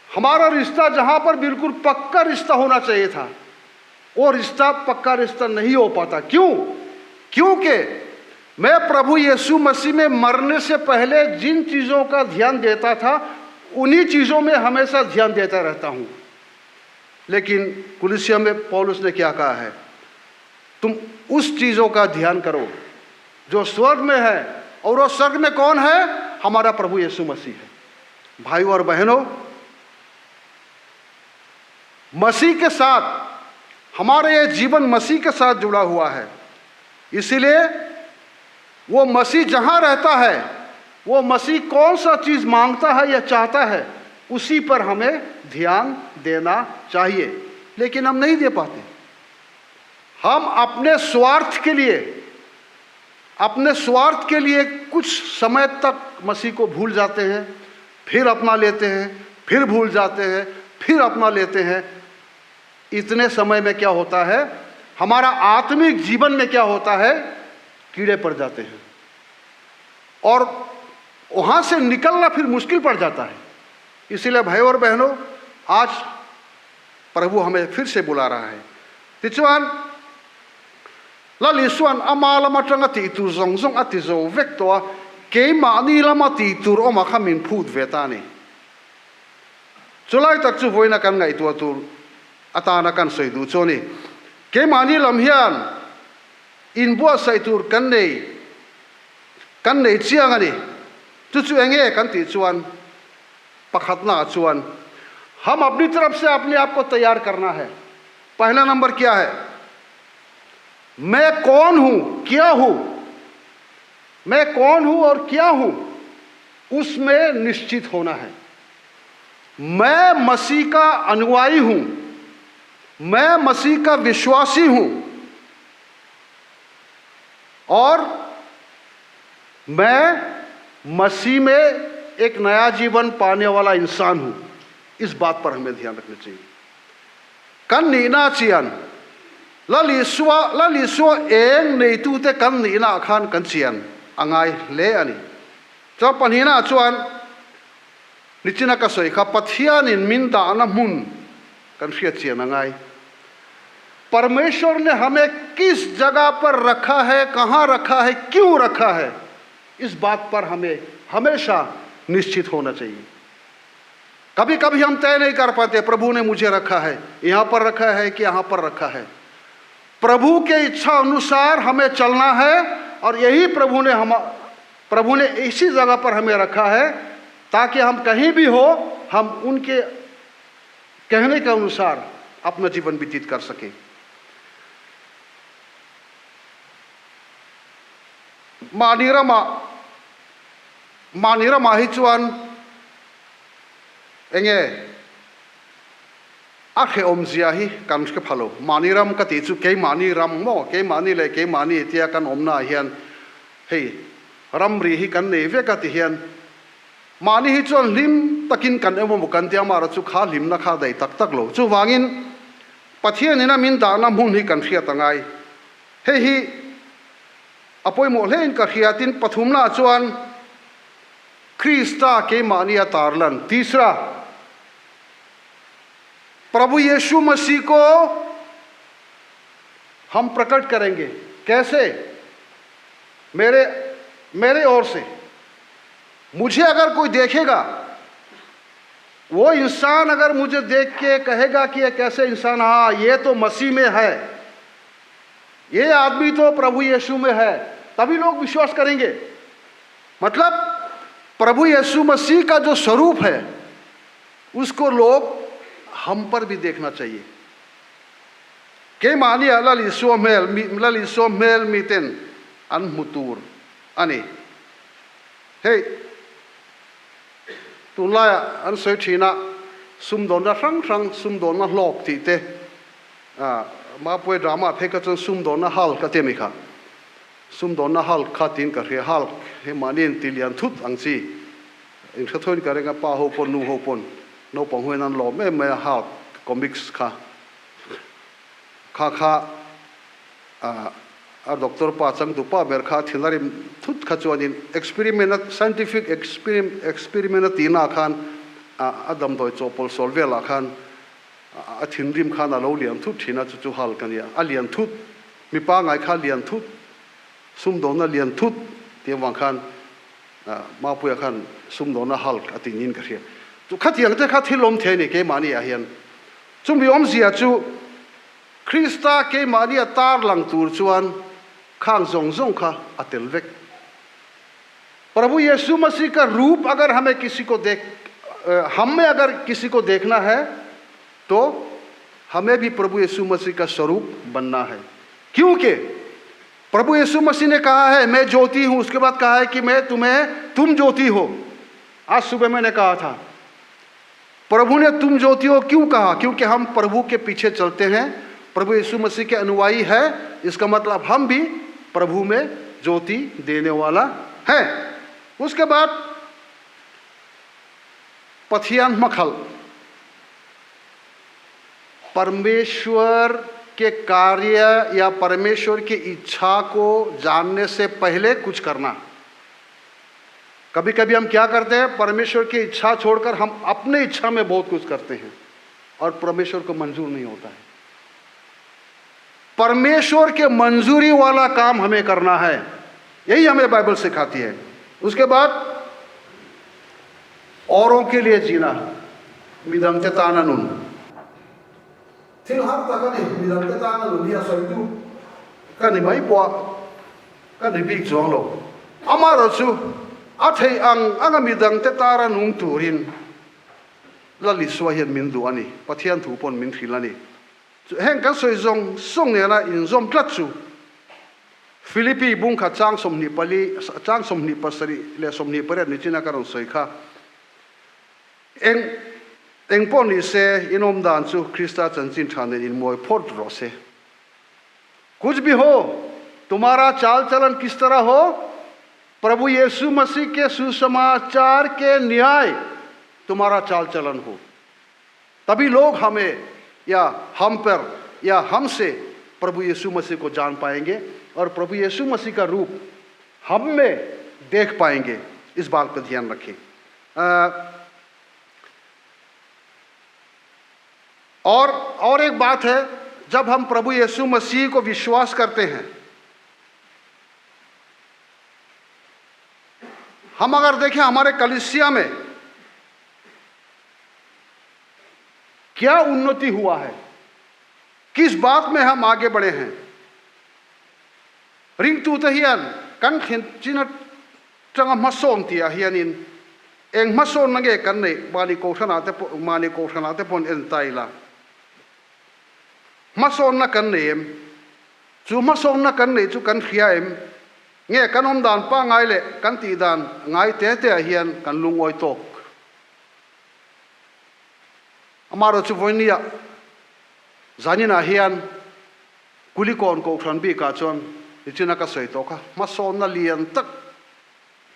हमारा रिश्ता जहां पर बिल्कुल पक्का रिश्ता होना चाहिए था वो रिश्ता पक्का रिश्ता नहीं हो पाता क्यों क्योंकि मैं प्रभु यीशु मसीह में मरने से पहले जिन चीज़ों का ध्यान देता था उन्हीं चीज़ों में हमेशा ध्यान देता रहता हूं लेकिन कुलिसिया में पौलुस ने क्या कहा है तुम उस चीज़ों का ध्यान करो जो स्वर्ग में है और वो स्वर्ग में कौन है हमारा प्रभु यीशु मसीह है भाइयों और बहनों मसीह के साथ हमारा ये जीवन मसीह के साथ जुड़ा हुआ है इसीलिए वो मसीह जहां रहता है वो मसीह कौन सा चीज मांगता है या चाहता है उसी पर हमें ध्यान देना चाहिए लेकिन हम नहीं दे पाते हम अपने स्वार्थ के लिए कुछ समय तक मसीह को भूल जाते हैं फिर अपना लेते हैं फिर भूल जाते हैं फिर अपना लेते हैं इतने समय में क्या होता है हमारा आत्मिक जीवन में क्या होता है कीड़े पड़ जाते हैं और वहां से निकलना फिर मुश्किल पड़ जाता है इसीलिए भाई और बहनों आज प्रभु हमें फिर से बुला रहा है तिचुआन लालिसुआन अमालमा चंगति तु जोंगजोंग अति जो वेक्तोa के मानी लमा ति तुर ओमा खमिन फूट वेताने चुलाई तक चु voina kan ngai tua tur atana kan soidu choni ke mani lamhian in bua saitur kan nei chiang ani chu chu enge kan ti chuan pakhatna chuan हम अपनी तरफ से अपने आप को तैयार करना है पहला नंबर क्या है मैं कौन हूं क्या हूं मैं कौन हूं और क्या हूं उसमें निश्चित होना है मैं मसीह का अनुयायी हूं मैं मसीह का विश्वासी हूं और मैं मसीह में एक नया जीवन पाने वाला इंसान हूं इस बात पर हमें ध्यान रखना चाहिए kan ni na chian lali suwa eng nei tu te kan ni na khan kan chian angai le ani cho panhina chuan nichina ka soi kha pathian in min da na mun kan ria chian angai परमेश्वर ने हमें किस जगह पर रखा है कहां रखा है क्यों रखा है इस बात पर हमें हमेशा निश्चित होना चाहिए कभी कभी हम तय नहीं कर पाते प्रभु ने मुझे रखा है यहां पर रखा है कि यहां पर रखा है प्रभु के इच्छा अनुसार हमें चलना है और यही प्रभु ने इसी जगह पर हमें रखा है ताकि हम कहीं भी हो हम उनके कहने के अनुसार अपना जीवन व्यतीत कर सकें मानिरमा हिचुआन एंगे आखे ओमजिया ही कान के फलो मानिरम का तीचु के मानिरम मो के मानी ले के मानी इतिया कान ओमना हियन हे रमरी ही कान नेवे का तिहियन मानी ही चोन लिम तकिन कान एमो मुकन तिया मारा चु खा लिम ना खा दई तक तक लो चु वांगिन पथियन इना मिन दाना मुन ही कान खिया तंगाई हे ही अपोय मोले इन का खियातिन पथुमना चोन ख्रीस्ता के मानिया तारलन तीसरा प्रभु यीशु मसीह को हम प्रकट करेंगे कैसे मेरे ओर से मुझे अगर कोई देखेगा वो इंसान अगर मुझे देख के कहेगा कि ये कैसे इंसान हाँ ये तो मसीह में है ये आदमी तो प्रभु यीशु में है तभी लोग विश्वास करेंगे मतलब प्रभु यीशु मसीह का जो स्वरूप है उसको लोग हम पर भी देखना चाहिए के मानिया ललिसो मेल मितेन अनमुतूर अने हे तुला अनसोइना सुमदोना संग सुमदोना लोक तीते มาป่วยดราม่าเพก็จนซุ่มโดนน่าฮัลก็เต็มอีกค่ะซุ่มโดนน่าฮัลข้าตีนกับเรียฮัลเฮมานินติเลียนทุดอังซีอินททุนกับเรื่องป้าโฮปนนูโฮปนโนปองหวยนั้นหล่อไม่ฮัลคอมิกส์ค่ะด็อกเตอร์ป้าจังตุป้าเบอร์ข้าที่นั่นทุกขจวนินscientific experiment ตีน่าขันดำโดยโจปอลโซลเวลขันทิ้งริมขันเราเลียนทุกที่น่าจะฮัลกันเนี่ยเลียนทุกมีป้าไงข้าเลียนทุกซุ่มโดนเลียนทุกเตียงวังขันมาปุยขันซุ่มโดนฮัลตินินกันเรียจุขัดยังจะขัดที่ลมเทนี่เกมานี่เฮียนจุ่มวิอมเสียจูคริสต์เกมานี่ตาหลังตูร์ชวนข้างzong का अतिल वेक प्रभु यीशु मसीह का रूप अगर हमें किसी को देखना है तो हमें भी प्रभु यीशु मसीह का स्वरूप बनना है क्योंकि प्रभु यीशु मसीह ने कहा है मैं ज्योति हूं उसके बाद कहा है कि तुम ज्योति हो आज सुबह मैंने कहा था प्रभु ने तुम ज्योति हो क्यों कहा क्योंकि हम प्रभु के पीछे चलते हैं प्रभु यीशु मसीह के अनुयायी है इसका मतलब हम भी प्रभु में ज्योति देने वाला है उसके बाद पथियान मखल परमेश्वर के कार्य या परमेश्वर की इच्छा को जानने से पहले कुछ करना कभी कभी हम क्या करते हैं परमेश्वर की इच्छा छोड़कर हम अपने इच्छा में बहुत कुछ करते हैं और परमेश्वर को मंजूर नहीं होता है परमेश्वर के मंजूरी वाला काम हमें करना है यही हमें बाइबल सिखाती है उसके बाद औरों के लिए जीना मिदंते तानानुन थिल हर तक नहीं मिदंते तानानुन या सोइतु कनि mai po kani big jong lo amaro chu athei anga midangte taranung turin lali swahian min du ani pathian thu pon min thilani heng kan soi zong song ne na in zom tlat chu Philippi bung kha chang somni pali chang somni pasari le somni pare ni china karon soi kha eng pon ni se inom dan chu Krista chanchin thane in moi phot ro se कुछ भी हो तुम्हारा चाल चलन किस तरह हो प्रभु यीशु मसीह के सुसमाचार के न्याय तुम्हारा चाल चलन हो तभी लोग हमें या हम पर या हमसे प्रभु यीशु मसीह को जान पाएंगे और प्रभु यीशु मसीह का रूप हम में देख पाएंगे इस बात का ध्यान रखें और एक बात है जब हम प्रभु यीशु मसीह को विश्वास करते हैं हम अगर देखें हमारे कलीसिया में क्या उन्नति हुआ है किस बात में हम आगे बढ़े हैं रिंग तू तहियन कन खिंचिन चंग मसोन तिया हियनिन एंग मसोन नगे कन्ने मानी कोठनाते पोन एंताइला मसोन न कन्ने एम चु मसोन न कन्ने चु कन खिया M nge kanom dan pa ngai le kan ti dan ngai te te hian kan lungoi tok amaro chu voinia zanina hian kulikon ko thran bi ka chon ichina ka soi to ka ma son na lian tak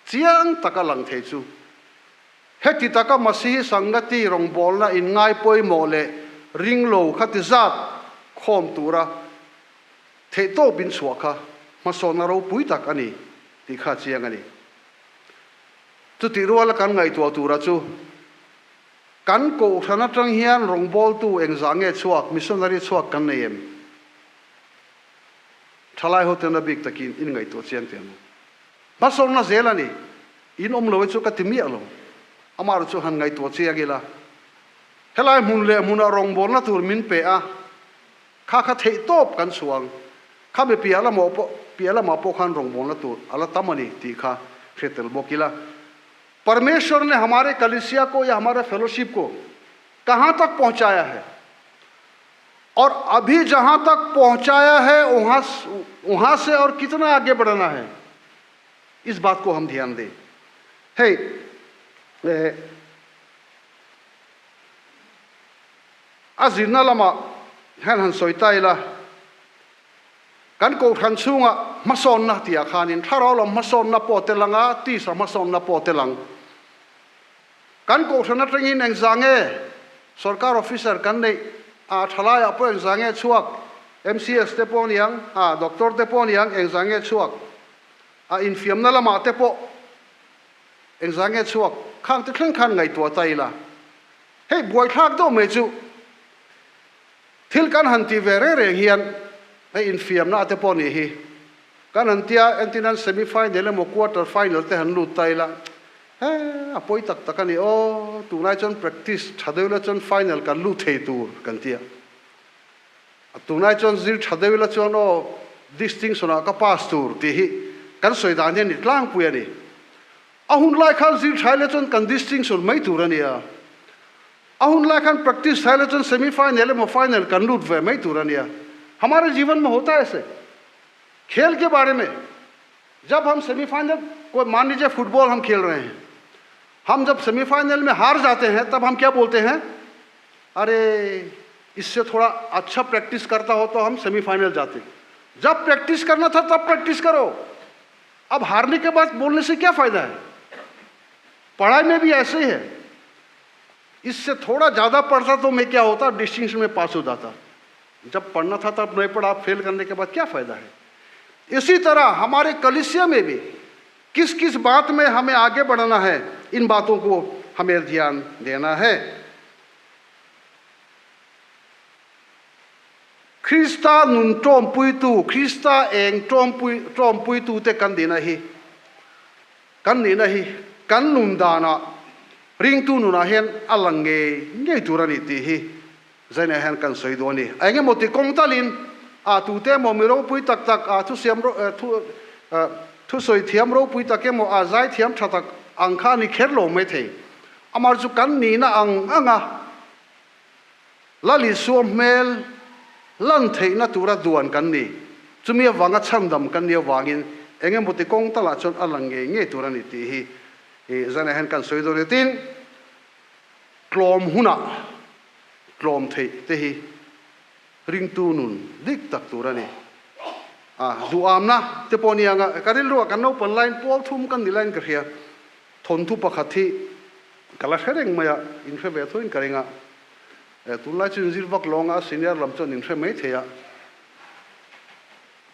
chiang takalang the chu heti taka masihi sangati rong bol na in ngai poi mo le ring lo khati zat khom tura the to bin chuaka ma son na ro pui tak ani ti kha chiang ani chu ti rual kan ngai tu tura chu kan ko thana tang hian rong bol tu eng zange chuak missionary chuak kan nei em thalai hoten na big takin in ngai to chiang tiam ma son na zelani in lo chu ka timi alo amar chu han ngai to chiagila helai mun le mun rong bol na tur min pe a kha thei top kan suang kha be piala mo po khan rong bon la tu ala tamani ti kha fetel bokila परमेश्वर ने हमारे कलीसिया को या हमारे fellowship को कहां तक पहुंचाया है और अभी जहां तक पहुंचाया है वहां से और कितना आगे बढ़ना है इस बात को हम ध्यान दें हे अजिना लमा हन सोइताइला kan ko than chunga mason na tia khanin tharo lom mason na potelanga ti sa mason na potelang kan ko thana tengin engzange sarkar officer kan nei a thalaya po engzange chuak MCS te pon yang doctor te pon yang engzange chuak a infiam na lama te po engzange chuak khang te thleng khan ngai to taila hei boi thak do me chu thil kan han ti vere re hian hei infiam na te pon hi kan han tia entinan semi final mo quarter final te han lut taila a poi tak takani o tu nai chon practice thadela chon final kan lut thei tur kan tia tu nai chon zil thadela chon o distinction ka pass tur ti hi kan soidan ni tlang pu ani ahun lai khan zil thaile chon kan distinction mai tur ani a ahun lai khan practice thaile chon semi final mo final kan lut ve mai tur ani a हमारे जीवन में होता है ऐसे खेल के बारे में जब हम सेमीफाइनल कोई मान लीजिए फुटबॉल हम खेल रहे हैं हम जब सेमीफाइनल में हार जाते हैं तब हम क्या बोलते हैं अरे इससे थोड़ा अच्छा प्रैक्टिस करता हो तो हम सेमीफाइनल जाते जब प्रैक्टिस करना था तब प्रैक्टिस करो अब हारने के बाद बोलने से क्या फायदा है पढ़ाई में भी ऐसे ही है इससे थोड़ा ज़्यादा पढ़ता तो मैं क्या होता डिस्टिंक्शन में पास हो जाता जब पढ़ना था तब नहीं पढ़ा फेल करने के बाद क्या फायदा है इसी तरह हमारे कलीसिया में भी किस किस बात में हमें आगे बढ़ना है इन बातों को हमें ध्यान देना है ख्रिस्ता नुन टोम पुइतु ख्रिस्ता एंग टोम पुइतु ते कन देना ही कन नुन दाना रिंग तु नुना हेन अलंगे ngai turani ti hi zaina hen kan soidoni ainge moti kongtalin a tu te mo miro pui tak tak a thu siam ro thu soi thiam ro pui tak ke mo a zai thiam thatak angkha ni kherlo me the amar chu kan ni na anga lali suam mel lan thei na tura duan kan ni chumi wanga chandam kan ni wangin enge moti kongtala chon alange nge turani ti hi e zaina hen kan soidoni tin klom huna klom thei te hi ring tu nun dik tak turani du amna te ponianga karil ro kan no pon line pol thum kan ni line ka hia thon thu pakhathi kala thereng maya in fe be thoin karenga tu la chin zir vak longa senior lam chon in fe mai theya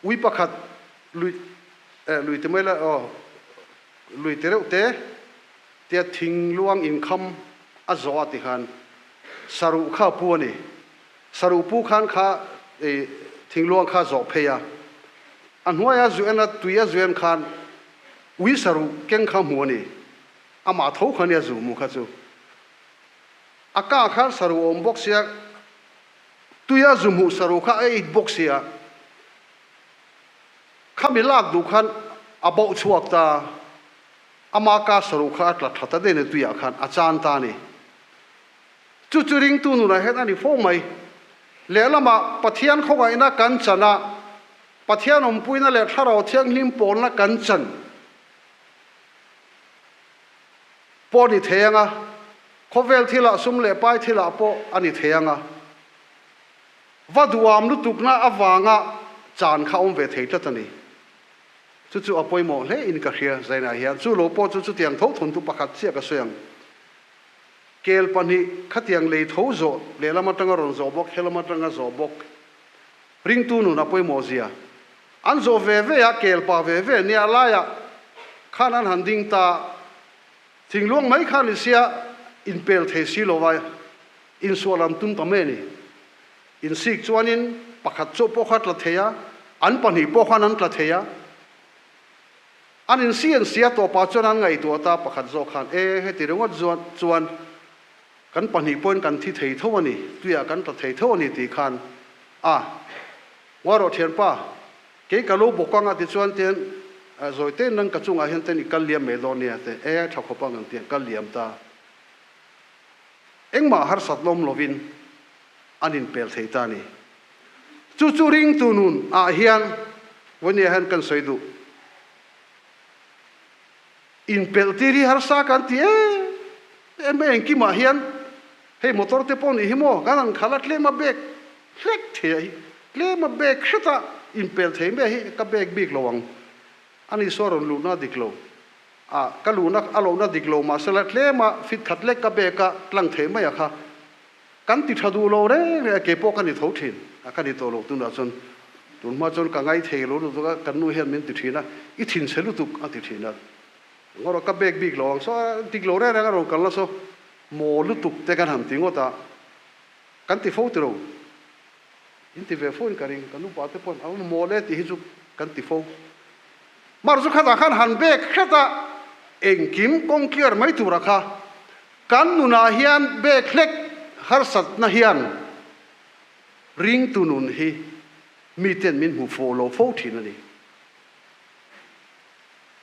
ui pakhat lui te mai la lui te reu te thing luang in kham a zo ati khan saru kha pu ni saru pu khan kha thing luang kha zo pheya an huaya zuena tuya zuen khan ui saru keng kha mu ni ama tho khan ya zu mu kha chu aka khan saru om box ya tuya zu mu saru kha ei box ya khamilak du khan abo chuak ta ama ka saru kha tla thata de ne tuya khan achan ta ni chu ring tu nu na het ani fo mai le lama pathian khoga ina kan chana pathian om puina le tharo thiang lim pon na kan chan poni theanga khovel thila sum le pai thila po ani theanga vaduam lu tukna awanga chan kha om ve theita tani chu apoi mo le in ka hria zaina hian chu lo po chu tiang tho thun tu pakhat sia ka soyang kel pani khatiang le tho zo le lama tanga ron zo bok helama tanga zo bok ring tu nu na poi mo zia an zo ve ve ya kel pa ve ve ni ala ya khanan handing ta thinglong mai khan sia in pel the si lo wa in solam tum ta me ni in sik chuanin pakhat cho po khat la theya an pani po khan an tla theya an in sian sia to pa chuan ngai to ta pakhat zo khan he ti rongot chuan kan pani pon kan thi thei thawani tuya kan ta thei thawani ti khan waro thian pa ke kalo bokanga ti chuan ten zoite nang ka chunga hen ten kal liam me lo nia te thakhopa ngang ti kal liam ta engma har satlom lovin anin pel thei ta ni chu ring tu nun hian wani han kan soidu in pel tiri har sa kan ti em ki ma hian hei motor te pon hi mo kanan khalat le ma bek flek the le ma bek khata in pel thei me hi ka bek bik lowang ani soron lu na diklo a ka lu na alo na diklo ma sala le ma fit khat le ka beka tlang thei ma ya kha kan ti thadu lo re ke po kan ni tho thin a kan ni to lo tu na chon tun ma chon ka ngai thei lo du ka kan nu hian min ti thina I thin selu tu a ti thina ngoro ka bek bik lowang so diklo re ra ro kan la so mo lu tuk te kan ham ti ngota kan ti fo ti ro in ti ve phone karing kan nu pa te pon au mo le ti hi chu kan ti fo mar zu khata khan han bek khata eng kim kong kiar mai tu rakha kan nu na hian bek lek har sat na hian ring tu nun hi mi ten min hu follow fo thin ani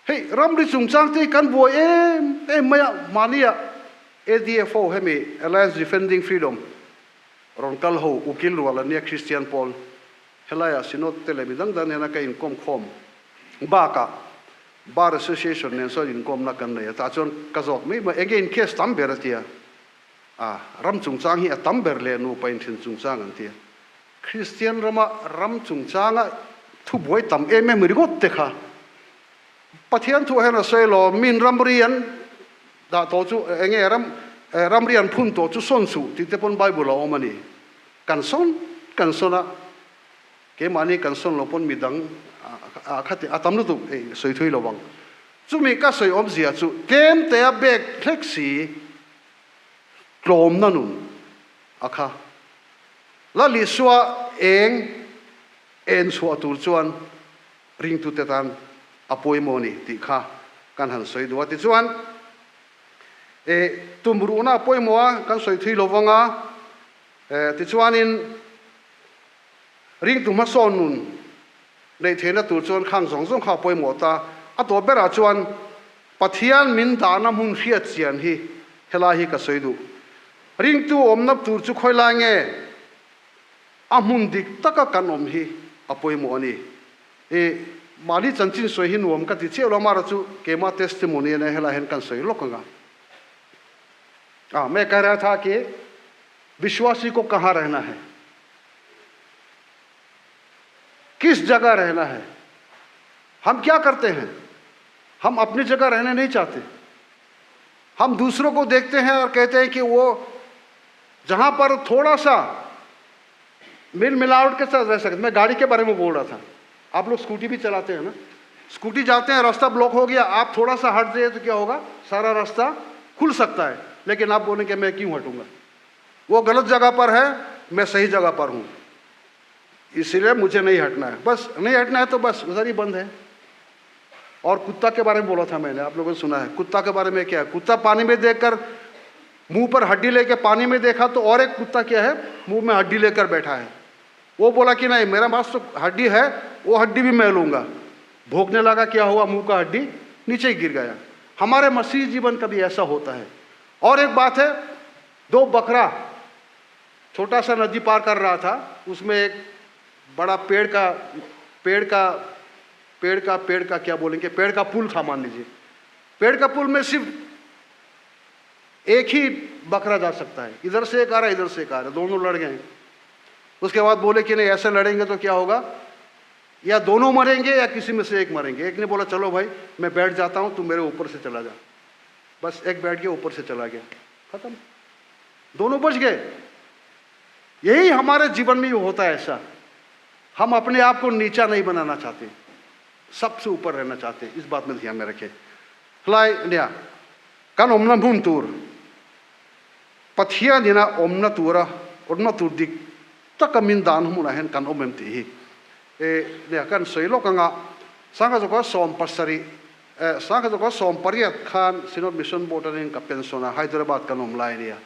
hey ram ri chung chang te kan boy maya mania ADFO hemi Alliance Defending Freedom ron kal ho ukil wala nia Christian Paul helaya sinot telemidang dan na ka income khom baka bar association nen so income na kan ne ta chon ka jok me again case tam beratia ram chung chang hi tam ber le nu pain thin chung chang an tia Christian rama ram chung changa thu boy tam em ri got te kha pathian thu hena selo min ram rian da to chu enge ram rian phun to chu son su ti te pon bible o mani kan sona ke mani kan son lo pon midang khati atam lu tu soi thui lo wang chu mi ka soi om zia chu kem te a bek flexi klom na nun akha la li suwa en suwa tur chuan ring tu te tan apoi moni ti kha kan han soi duwa ti chuan tumru na apoi moa kan soi thui lovanga ti chuan in ring tu ma son nun nei thena tur chuan khang zong zong kha apoi mo ta a to bera chuan pathian min dana mun hriat chian hi hela hi ka soi du ring tu om nap tur chu khoi la nge a mun dik taka kan om hi apoi mo ani mali chanchin soi hin om ka ti chelo mara chu kema testimony ne hela hen kan soi lokanga मैं कह रहा था कि विश्वासी को कहाँ रहना है किस जगह रहना है हम क्या करते हैं हम अपनी जगह रहना नहीं चाहते हम दूसरों को देखते हैं और कहते हैं कि वो जहां पर थोड़ा सा मिल मिलावट के साथ रह सकते मैं गाड़ी के बारे में बोल रहा था आप लोग स्कूटी भी चलाते हैं ना स्कूटी जाते हैं रास्ता ब्लॉक हो गया आप थोड़ा सा हट जाइए तो क्या होगा सारा रास्ता खुल सकता है लेकिन आप बोलेंगे मैं क्यों हटूंगा वो गलत जगह पर है मैं सही जगह पर हूं इसलिए मुझे नहीं हटना है बस नहीं हटना है तो बस उधर ही बंद है और कुत्ता के बारे में बोला था मैंने आप लोगों ने सुना है कुत्ता के बारे में क्या है कुत्ता पानी में देखकर मुंह पर हड्डी लेकर पानी में देखा तो और एक कुत्ता क्या है मुंह में हड्डी लेकर बैठा है वो बोला कि नहीं मेरा पास तो हड्डी है वो हड्डी भी मैं लूंगा भोंकने लगा क्या हुआ मुंह का हड्डी नीचे गिर गया हमारे मसीह जीवन का भी ऐसा होता है और एक बात है दो बकरा छोटा सा नदी पार कर रहा था उसमें एक बड़ा पेड़ का क्या बोलेंगे पेड़ का पुल था मान लीजिए पेड़ का पुल में सिर्फ एक ही बकरा जा सकता है इधर से एक आ रहा है इधर से एक आ रहा है दोनों लड़ गए उसके बाद बोले कि नहीं ऐसे लड़ेंगे तो क्या होगा या दोनों मरेंगे या किसी में से एक मरेंगे एक ने बोला चलो भाई मैं बैठ जाता हूं तुम मेरे ऊपर से चला जा बस एक बैठ के ऊपर से चला गया खत्म दोनों बच गए यही हमारे जीवन में होता है ऐसा हम अपने आप को नीचा नहीं बनाना चाहते सबसे ऊपर रहना चाहते इस बात में ध्यान में रखें hlai nia kan omna mun tur pathia dina omna tura orna tur dik takamin dan humuna hen kan omem ti hi nia kan soilo kanga sanga joko som pasari sanga joko som pariat khan sinod mission board in ka pensona Hyderabad kan omlai nia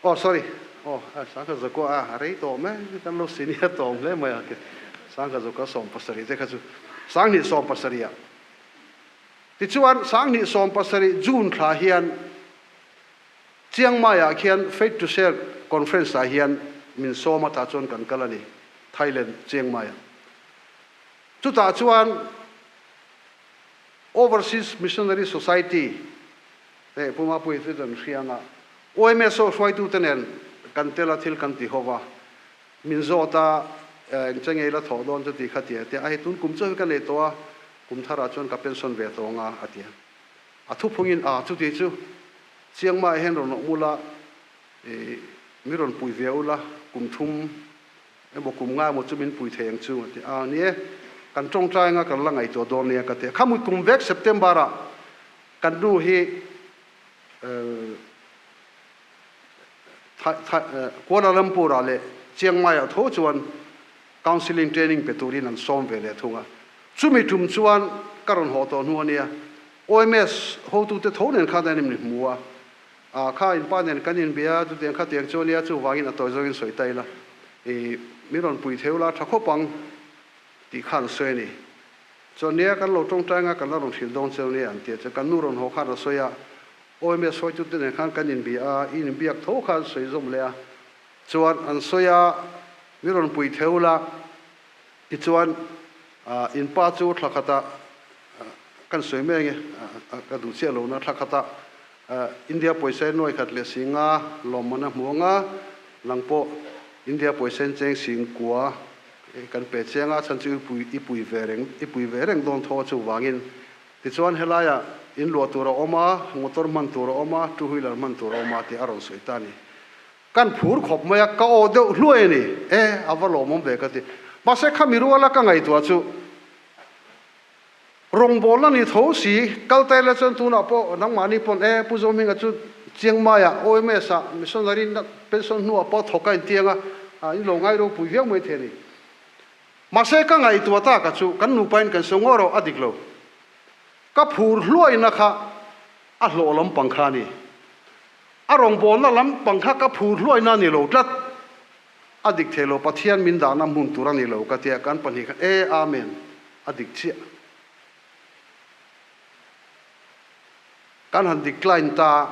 oh sorry oh sanga joko rei to me kan lo sinia to le ma ke sanga joko som pasari te khachu sang ni som pasaria tichuan sang ni som pasari June thla hian Chiang Mai a khian Faith to Share conference a hian min soma ta chon kan kalani Thailand Chiang Mai chu ta chuan Overseas Missionary Society te puma pui tu dan hrianga OMSO swai tu tenen kan tela thil kan ti hova minzota chang ei la tho don chu ti khatia te ai tun kum chu kan le to kum thara chon ka pension ve to nga atia athu phungin a chu ti chu chiang mai hen ron mula e miron pui veula kum thum e bo kum nga mo chu min pui theng chu ati a ni kan tong trai nga kan langai to don ne ka te khamui kum vek september a kan du hi Kuala Lumpur ale Chiang Mai a tho chuan counseling training peturin an som ve le thunga chumi tum chuan karon ho to nuania OMS ho tu te thonen kha da nim ni muwa a kha in panen kanin bia tu ten kha tiang cholia chu wangin a toy zogin soitai la e miron pui theula thakho pang ti khan soini chonia kan lo tong tanga kan la ron thil dong cheu an te che kan nu ron ho kha ra soya OMS soi tu ten khan kanin bia in biak tho khan soi zom le a chuan an soya miron pui theula ti chuan in pa chu thlakata kan soi me nge ka du che lo na thlakata India poisen noi khat le singa lomana muanga langpo India poisen cheng sing kwa kan pe chenga chan chu pui vereng don tho chu wangin ti chuan helaya in lo tur oma motor man tur oma two wheeler man tur oma ti aron soitani kan phur khop maya ka o de hluai ni avalo mom ve ka ti ba se khamiru ala ka ngai to chu rong bol na ni tho si kal tai la chen tu na po nang mani pon pu zo minga chu chiang mai a OMS a missionary na pension nu po thokai tianga in lo ngai ro pu viang mai the ni ma se ka ngai tu ta ka chu kan nu pain kan songoro adiklo ka phur hluai na kha a hlo lam pangkha ni a rong bol na lam pangkha ka phur hluai na ni lo tlat adik thelo pathian min da na mun turani lo ka tia kan pani ka amen adik chi kan han decline ta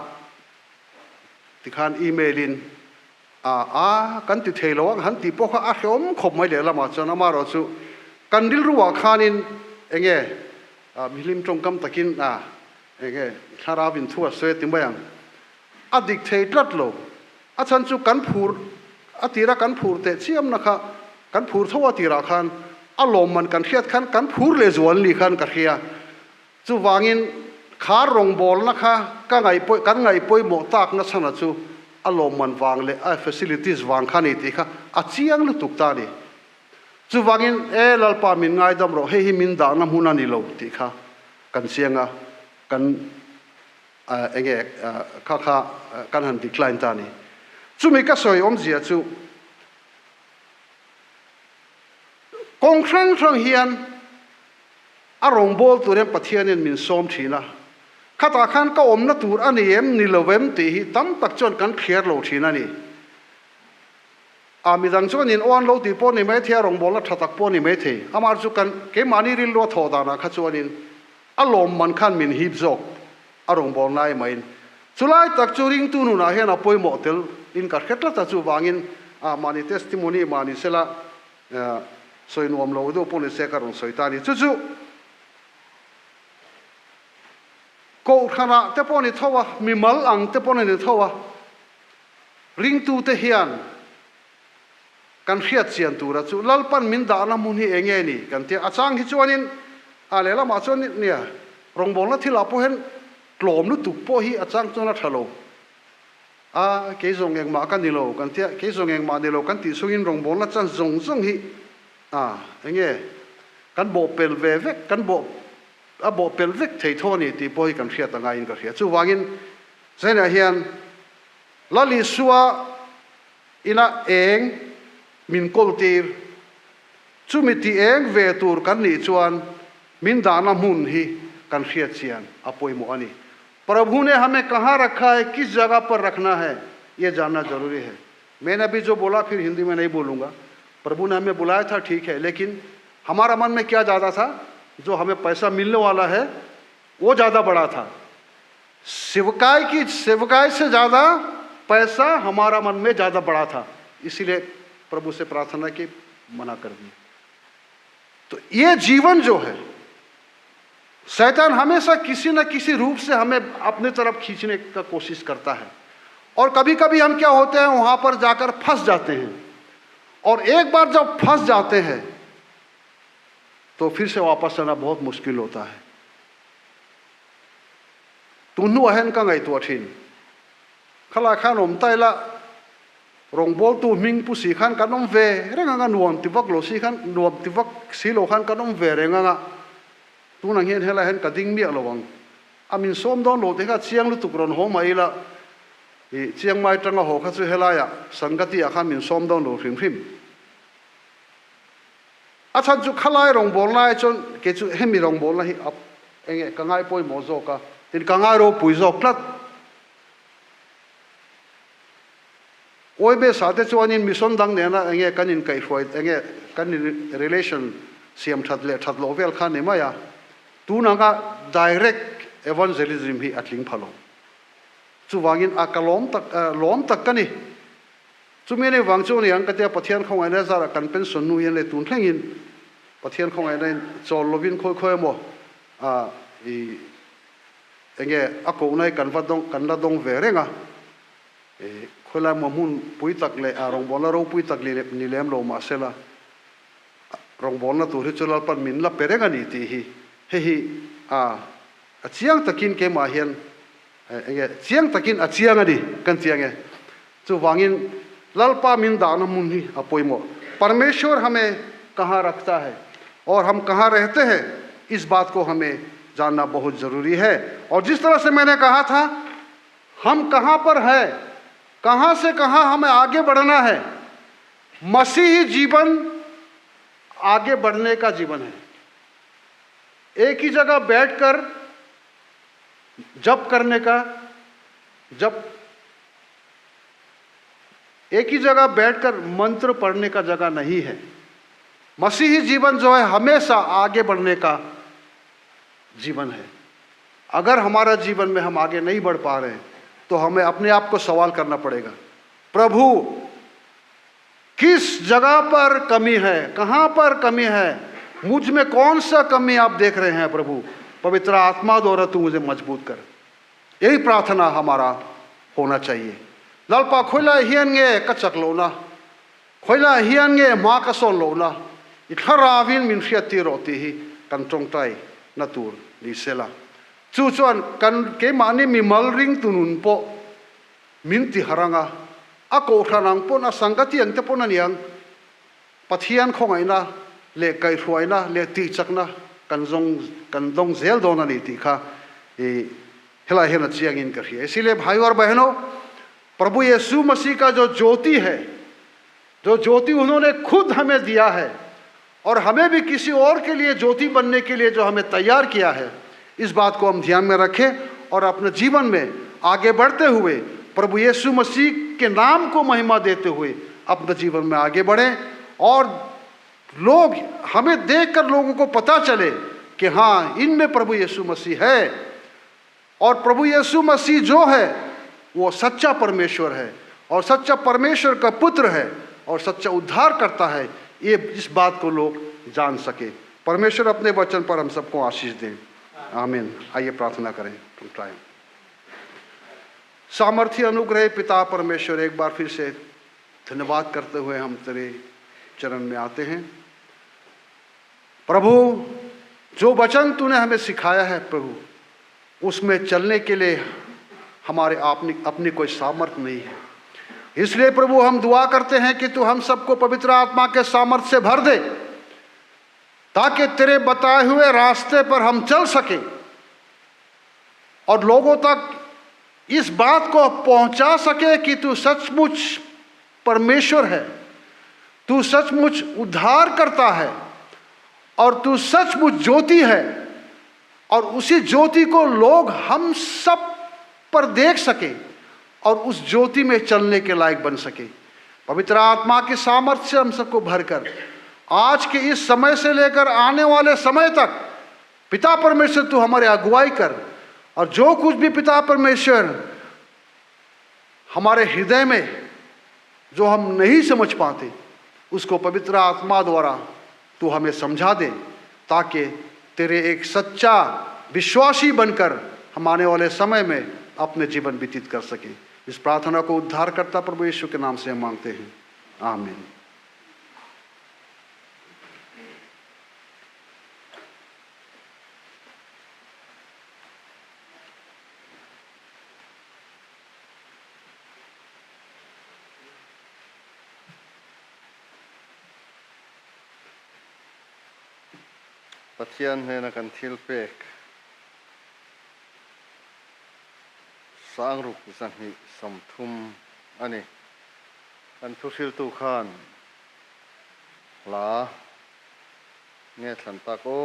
ti khan emailin kan ti thelo han ti po kha a khom khop mai le lama chana ma ro chu kan dil ruwa khanin enge milim tong kam takin enge thara bin thua se ti bayang adik thei tlat lo a chan chu kan phur atira kan phur te chiam na kha kan phur thawa tira khan alom man kan khiat khan kan phur le zuan li khan ka khia chu wangin khar rong bol na kha ka ngai poi kan ngai poi mo tak na chana chu alom man wang le a facilities wang khani ti kha a chiang lu tuk ta ni chu wangin lalpa min ngai dam ro he hi min da na huna ni lo ti kha kan sianga kan enge kha kan han decline ta ni chu mi ka soi om zia chu kong thrang hian a rong bol turen pathianin min som thina khata khan ka om na tur ani em ni lovem ti hi tam tak chon kan kher lo thina ni mi dang chon in on lo ti po ni mai thia rong bol na thatak po ni mai the amar chu kan ke mani ril lo tho da na kha chuan in alom man khan min hip jok a rong bol nai mai chulai tak chu ring tu nu na he na poi mo tel in ka khetla ta chu wangin mani testimony mani sela soi nuam lo do po ni se ka rong soi ta ni chu ko khana te poni thowa mi mal ang te poni ni thowa ring tu te hian kan khiat chian tu ra chu lalpan min da na mun hi enge ni kan te achang hi chuanin lela ma chon ni rong bol na thila po hen tlom lu tu po hi achang chona thalo ke zong eng ma kan ni lo kan te ke zong eng ma ni lo kan ti sungin rong bol na chan zong hi enge kan bo pel ve vek kan bo abo pelvik thei thoni ti poi kan khia ta ngai in ka khia chu wangin zena hian lali suwa ina eng min koltir chu mi ti eng ve tur kan ni chuan min dana mun hi kan khia chian apoi mo ani प्रभु ने हमें कहाँ रखा है किस जगह पर रखना है ये जानना जरूरी है मैंने अभी जो बोला फिर हिंदी में नहीं बोलूंगा प्रभु ने हमें बुलाया था ठीक है लेकिन हमारा मन में क्या ज्यादा था जो हमें पैसा मिलने वाला है वो ज्यादा बड़ा था सेवकाई से ज्यादा पैसा हमारा मन में ज्यादा बड़ा था इसीलिए प्रभु से प्रार्थना की मना कर दी तो ये जीवन जो है शैतान हमेशा किसी न किसी रूप से हमें अपने तरफ खींचने का कोशिश करता है और कभी कभी हम क्या होते हैं वहां पर जाकर फंस जाते हैं और एक बार जब फंस जाते हैं तो फिर से वापस आना बहुत मुश्किल होता है। तुनु अहन का गई तो ठिन खला खान ओम ताइला रोंगबोल तू मिंग पुसी खान कानोम वे रेंगा नुम तिवक लोसी खान नुम तिवक सिलो खान कानोम वे रेंगा तू नंगेन हेला हेन कदिंग मी अलवंग amin som don lo teka chiang lu tukron ho mai la i chiang mai tanga ho kha chu helaya sangati a khamin som don lo hrim hrim a chan chu khalai rong bol lai chon ke chu hemi rong bol la hi ap enge kangai poi mo zo ka tin kangai ro pui zo klat oi be sa te chuanin mission dang ne na enge kanin kai hoi enge kanin relation siam that le that lo vel khan ne ma ya tu na ga direct evangelism hi atling phalo chu wangin akalom tak lom tak kani chu mene wangchu ni ang katia pathian khong ai na zara kan pen son nu yen le tun thlengin pathian khong ai na chol lovin khoi khoi mo a i enge ako nai kan vadong kan la dong ve renga e khola mo mun pui tak le a rong bola ro pui tak le ni lem lo ma sela rong bol na tu ri chulal pan min la perenga ni ti hi hi a chiang takin ke ma hian chiang takin a chiang adi kan chiang e chu wangin lalpa min da na mun hi apoimo परमेश्वर हमें कहाँ रखता है और हम कहाँ रहते हैं इस बात को हमें जानना बहुत जरूरी है। और जिस तरह से मैंने कहा था हम कहाँ पर हैं, कहाँ से कहाँ हमें आगे बढ़ना है, मसीही जीवन आगे बढ़ने का जीवन है। एक ही जगह बैठकर जप करने का, जब एक ही जगह बैठकर मंत्र पढ़ने का जगह नहीं है। मसीही जीवन जो है हमेशा आगे बढ़ने का जीवन है। अगर हमारा जीवन में हम आगे नहीं बढ़ पा रहे हैं तो हमें अपने आप को सवाल करना पड़ेगा, प्रभु किस जगह पर कमी है, कहाँ पर कमी है, मुझ में कौन सा कमी आप देख रहे हैं प्रभु, पवित्र आत्मा द्वारा तू मुझे मजबूत कर। यही प्रार्थना हमारा होना चाहिए। lalpa khoila hiange kachak lona khoila hiange ma ka son lona itharawin min fiati roti hi kan tongtai natur ni sela chu chuan kan ke mani mi malring tunun po minti haranga ako thanang pon a sangati ang te pon aniang pathian khongaina le kai hruaina le ti chakna kan dong zel don ani ti kha e hela hena chiang in ka hi इसलिए भाइयों और बहनों, प्रभु यीशु मसीह का जो ज्योति है, जो ज्योति उन्होंने खुद हमें दिया है और हमें भी किसी और के लिए ज्योति बनने के लिए जो हमें तैयार किया है, इस बात को हम ध्यान में रखें और अपने जीवन में आगे बढ़ते हुए प्रभु यीशु मसीह के नाम को महिमा देते हुए अपने जीवन में आगे बढ़ें और लोग हमें देखकर लोगों को पता चले कि हाँ, इनमें प्रभु यीशु मसीह है और प्रभु यीशु मसीह जो है वो सच्चा परमेश्वर है और सच्चा परमेश्वर का पुत्र है और सच्चा उद्धार करता है। ये इस बात को लोग जान सके। परमेश्वर अपने वचन पर हम सबको आशीष दें। आमीन। आइए प्रार्थना करें। सामर्थ्य अनुग्रह पिता परमेश्वर, एक बार फिर से धन्यवाद करते हुए हम तेरे चरण में आते हैं। प्रभु, जो वचन तूने हमें सिखाया है प्रभु, उसमें चलने के लिए हमारे अपनी कोई सामर्थ्य नहीं है। इसलिए प्रभु हम दुआ करते हैं कि तू हम सबको पवित्र आत्मा के सामर्थ्य से भर दे ताकि तेरे बताए हुए रास्ते पर हम चल सकें और लोगों तक इस बात को पहुंचा सके कि तू सचमुच परमेश्वर है, तू सचमुच उद्धार करता है और तू सचमुच ज्योति है और उसी ज्योति को लोग हम सब पर देख सके और उस ज्योति में चलने के लायक बन सके। पवित्र आत्मा की सामर्थ्य से हम सबको भरकर आज के इस समय से लेकर आने वाले समय तक पिता परमेश्वर तू हमारे अगुवाई कर और जो कुछ भी पिता परमेश्वर हमारे हृदय में जो हम नहीं समझ पाते उसको पवित्र आत्मा द्वारा तू हमें समझा दे ताकि तेरे एक सच्चा विश्वासी बनकर हम आने वाले समय में अपने जीवन व्यतीत कर सके। इस प्रार्थना को उद्धार करता प्रभु यीशु के नाम से हम मांगते हैं। आमीन। Pathian hena kan thil pek sang ruk san hi samthum ani kan thu thil tu khan la nghe thlan tak o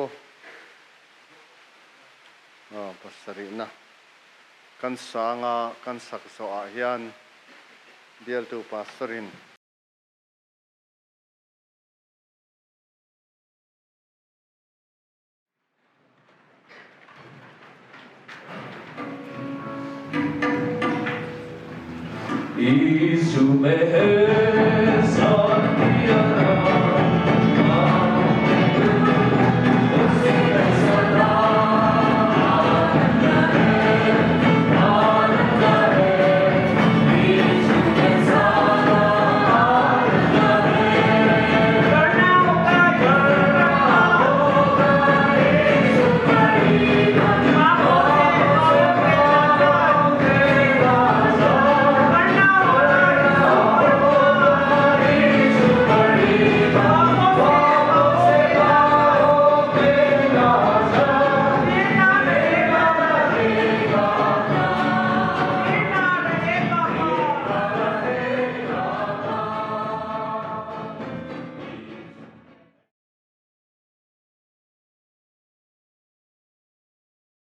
pasari na kan sanga kan sak so a hian dial tu pastorin